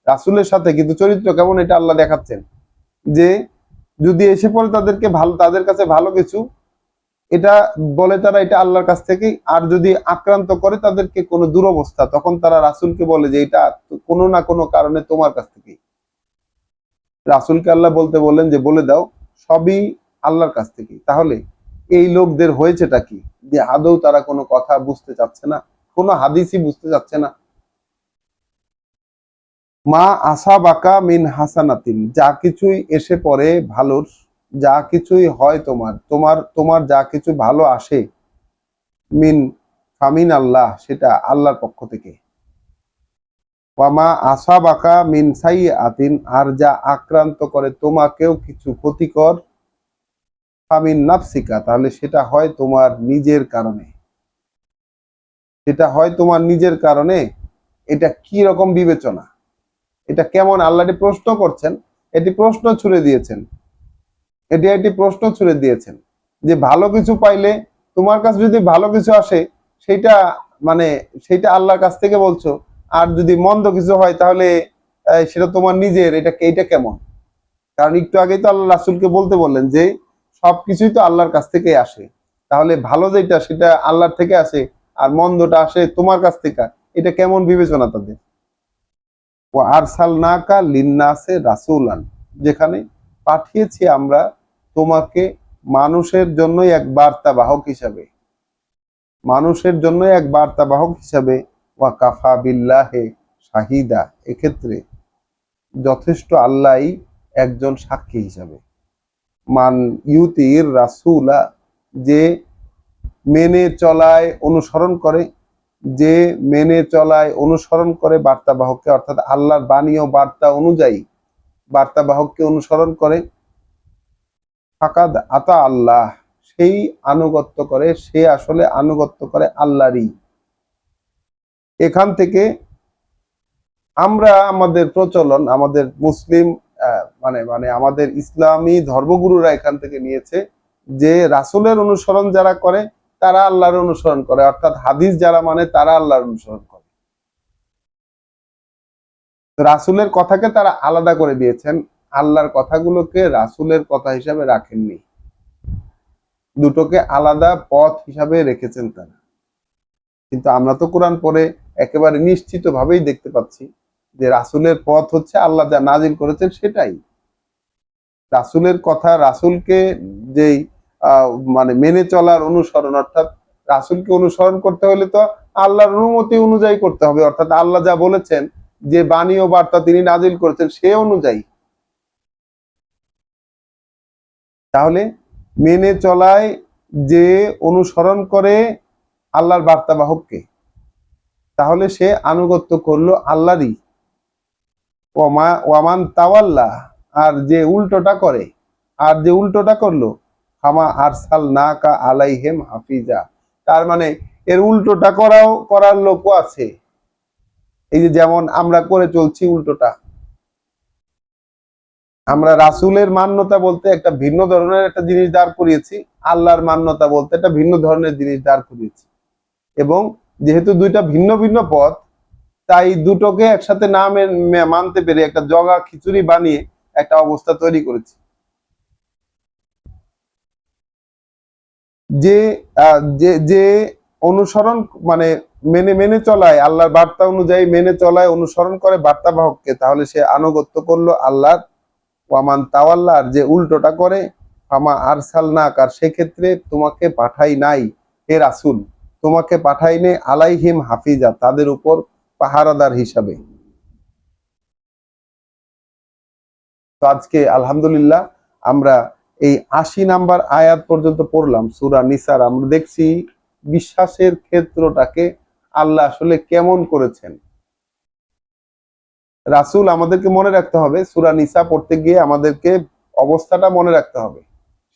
রাসূলের সাথে। কিন্তু চরিত্র কেমন এটা আল্লাহ দেখাচ্ছেন, যে যদি এসে পড়ে তাদেরকে ভালো, তাদের কাছে ভালো কিছু, এটা বলে তারা এটা আল্লাহর কাছ থেকেই। আর যদি আক্রান্ত করে তাদেরকে কোনো দুরবস্থা, তখন তারা রাসূলকে বলে যে এটা কোনো না কোনো কারণে তোমার কাছ থেকেই। রাসূলকে আল্লাহ বলতে বললেন যে বলে দাও সবই আল্লাহর কাছ থেকেই। তাহলে এই লোকদের হয়েছেটা কি, যে আদৌ তারা কোনো কথা বুঝতে চাচ্ছে না, কোনো হাদিসই বুঝতে চাচ্ছে না। মা আসাবাকা মিন হাসানাতিন, যা কিছুই এসে পড়ে ভালোর, যা কিছুই হয় তোমার, তোমার যা কিছু ভালো আসে, মিন ফামিন আল্লাহ, সেটা আল্লাহর পক্ষ থেকে। ওয়ামা আসাবাকা মিন সাইয়্যাতিন, আর যা আক্রান্ত করে তোমাকেও কিছু ক্ষতিকর, ফামিন নাফসিকা, তাহলে সেটা হয় তোমার নিজের কারণে, সেটা হয় তোমার নিজের কারণে। এটা কি রকম বিবেচনা, এটা কেমন? আল্লাহ এটি প্রশ্ন করছেন, এটি প্রশ্ন ছুড়ে দিয়েছেন, এটি প্রশ্ন ছুড়ে দিয়েছেন যে ভালো কিছু পাইলে, তোমার কাছে যদি ভালো কিছু আসে, সেটা মানে সেটা আল্লাহর কাছ থেকে বলছো। আর যদি মন্দ কিছু হয় তাহলে সেটা তোমার নিজের। এইটা কেমন? কারণ একটু আগেই তো আল্লাহ রাসূলকে বলতে বললেন যে সবকিছুই তো আল্লাহর কাছ থেকেই আসে, তাহলে ভালো যেটা সেটা আল্লাহর থেকে আসে, আর মন্দটা আসে তোমার কাছ থেকে। এটা কেমন বিবেচনা তাদের? ও আরসালনাকা লিন্নাসে রাসূলান, যেখানে পাঠিয়েছি আমরা তোমাকে মানুষের জন্যই এক বার্তাবাহক হিসাবে, মানুষের জন্য এক বার্তাবাহক হিসাবে। ওয়া কাফা বিল্লাহে শাহিদা, এক্ষেত্রে যথেষ্ট আল্লাহই একজন সাক্ষী হিসাবে। মান ইউতির রাসূলা, যে মেনে চলায় অনুসরণ করে, যে মেনে চলায় অনুসরণ করে বার্তাবাহককে, অর্থাৎ আল্লাহর বাণী ও বার্তা অনুযায়ী বার্তাবাহককে অনুসরণ করে, ফাকাদ আতা আল্লাহ, সেই আনুগত্য করে, সে আসলে আনুগত্য করে আল্লাহরই। এখান থেকে আমরা আমাদের প্রচলন, আমাদের মুসলিম মানে মানে আমাদের ইসলামী ধর্মগুরুরা এখান থেকে নিয়েছে যে রাসূলের অনুসরণ যারা করে তারা আল্লাহর অনুসরণ করে, অর্থাৎ হাদিস যারা মানে তারা আল্লাহর অনুসরণ করে। রাসূলের কথাকে তারা আলাদা করে দিয়েছেন, আল্লাহর কথাগুলোকে রাসূলের কথা হিসাবে রাখেননি, দুটোকে আলাদা পথ হিসাবে রেখেছেন তারা। কিন্তু আমরা তো কোরআন পড়ে একেবারে নিশ্চিত ভাবেই দেখতে পাচ্ছি যে রাসূলের পথ হচ্ছে আল্লাহ যা নাজিল করেছেন সেটাই। রাসূলের কথা, রাসূলকে যেই মানে মেনে চলার অনুসরণ, অর্থাৎ রাসূলকে অনুসরণ করতে হলে তো আল্লাহর অনুমতি অনুযায়ী করতে হবে, অর্থাৎ আল্লাহ যা বলেছেন, যে বাণী ও বার্তা তিনি নাজিল করেছেন সে অনুযায়ী। তাহলে মেনে চলায় যে অনুসরণ করে আল্লাহর বার্তাবাহককে, তাহলে সে আনুগত্য করলো আল্লাহরই। ওয়ামান তাওয়াল্লা, আর যে উল্টোটা করে, আর যে উল্টোটা করলো, হামা আরসাল না কা আলাইহিম হাফিজা, তার মানে এর উল্টোটা করার লোকও আছে। এই যে যেমন আমরা করে চলছি উল্টোটা, আমরা রাসূলের মান্যতা বলতে একটা ভিন্ন ধরনের একটা জিনিস দাঁড় করিয়েছি, আল্লাহর মান্যতা বলতে একটা ভিন্ন ধরনের জিনিস দাঁড় করিয়েছি। এবং যেহেতু দুইটা ভিন্ন ভিন্ন পথ, তাই দুটোকে একসাথে না মানতে পেরে একটা জগা খিচুড়ি বানিয়ে একটা অবস্থা তৈরি করেছি। যে যে যে অনুসরণ মানে মেনে মেনে চলায়, আল্লাহর বার্তা অনুযায়ী মেনে চলায়, অনুসরণ করে বার্তাবাহককে, তাহলে সে আনুগত্য করলো আল্লাহর। ওয়ামান তাওয়াল্লা, আর যে উল্টোটা করে, ফামা আরসালনাক, আর সেক্ষেত্রে তোমাকে পাঠাই নাই হে রাসূল, তোমাকে পাঠাইনে আলাইহিম হাফিজা, তাদের উপর পাহারাদার হিসাবে। তো আজকে আলহামদুলিল্লাহ আমরা এই ৮০ নাম্বার আয়াত পর্যন্ত পড়লাম সূরা নিসার। আমরা দেখছি বিশ্বাসের ক্ষেত্রটাকে আল্লাহ আসলে কেমন করেছেন। রাসূল আমাদেরকে মনে রাখতে হবে, সূরা নিসা পড়তে গিয়ে আমাদেরকে অবস্থাটা মনে রাখতে হবে।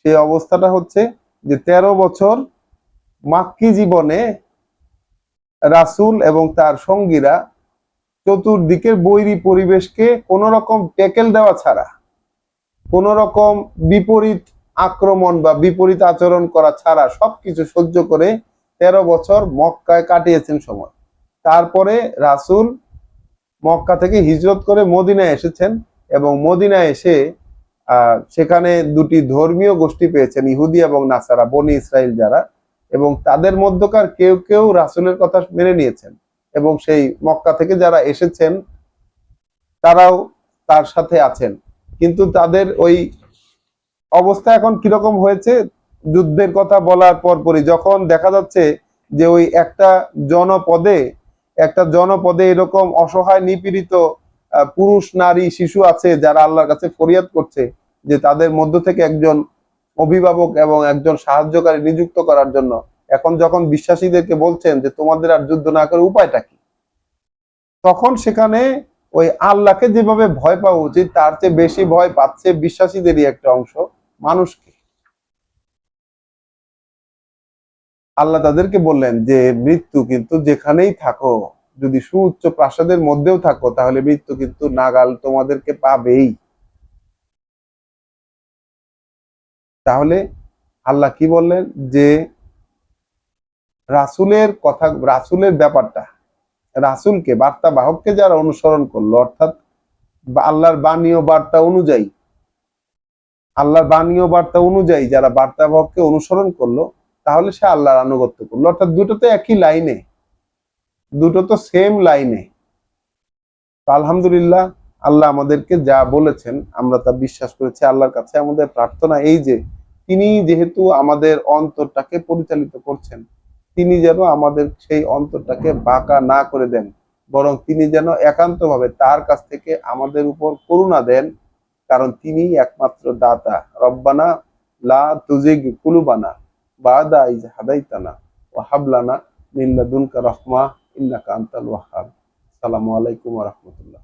সেই অবস্থাটা হচ্ছে যে ১৩ বছর মাক্কি জীবনে রাসূল এবং তার সঙ্গীরা চতুর্দিকের বৈরী পরিবেশকে কোন রকম ট্যাকেল দেওয়া ছাড়া, কোন রকম বিপরীত আক্রমণ বা বিপরীত আচরণ করা ছাড়া সবকিছু সহ্য করে 13 বছর মক্কায় কাটিয়েছেন সময়। তারপরে রাসূল মক্কা থেকে হিজরত করে মদিনায় এসেছেন এবং মদিনায় এসে সেখানে দুটি ধর্মীয় গোষ্ঠী পেয়েছেন, ইহুদি এবং নাসারা, বনি ইসরাইল যারা, এবং তাদের মধ্যকার কেউ কেউ রাসূলের কথা মেনে নিয়েছেন এবং সেই মক্কা থেকে যারা এসেছেন তারাও তার সাথে আছেন। কিন্তু তাদের ওই অবস্থা এখন কিরকম হয়েছে, যুদ্ধের কথা বলার পরপরই যখন দেখা যাচ্ছে যে ওই একটা জনপদে এরকম অসহায় নিপীড়িত পুরুষ নারী শিশু আছে যারা আল্লাহর কাছে ফরিয়াদ করছে যে তাদের মধ্য থেকে একজন অভিভাবক এবং একজন সাহায্যকারী নিযুক্ত করার জন্য, এখন যখন বিশ্বাসীদেরকে বলছেন যে তোমাদের আর যুদ্ধ না করে উপায়টা কি, তখন সেখানে ওই আল্লাহকে যেভাবে ভয় পাওয়া উচিত তার চেয়ে বেশি ভয় পাচ্ছে বিশ্বাসীদেরই একটা অংশ মানুষকে। আল্লাহ তাদেরকে বললেন যে মৃত্যু কিন্তু যেখানেই থাকো, যদি সুউচ্চ প্রাসাদের মধ্যেও থাকো, তাহলে মৃত্যু কিন্তু নাগাল তোমাদেরকে পাবেই। তাহলে আল্লাহ কি বললেন যে রাসূলের ব্যাপারটা, রাসূলকে, বার্তা বাহককে যারা অনুসরণ করলো, অর্থাৎ আল্লাহর বাণী ও বার্তা অনুযায়ী যারা বার্তা বাহককে অনুসরণ করলো, তাহলে সে আল্লাহর আনুগত্য করলো। অর্থাৎ দুটো তো একই লাইনে, দুটো তো সেম লাইনে। আলহামদুলিল্লাহ, আল্লাহ আমাদেরকে যা বলেছেন আমরা তা বিশ্বাস করেছি। আল্লাহর কাছে আমাদের প্রার্থনা এই যে তিনি যেহেতু আমাদের অন্তরটাকে পরিচালিত করছেন, তিনি যেন আমাদের সেই অন্তরটাকে বাঁকা না করে দেন, বরং তিনি যেন একান্তভাবে তার কাছ থেকে আমাদের উপর করুণা দেন, কারণ তিনি একমাত্র দাতা। রব্বানা লা তুজিগ কুলুবানা বাদা ইজ হাদাইতানা ওয়া হাব লানা মিন লাদুনকা রাহমা ইন্নাকা আনতাল ওয়াহ্হাব। আসসালামু আলাইকুম ওয়া রাহমাতুল্লাহ।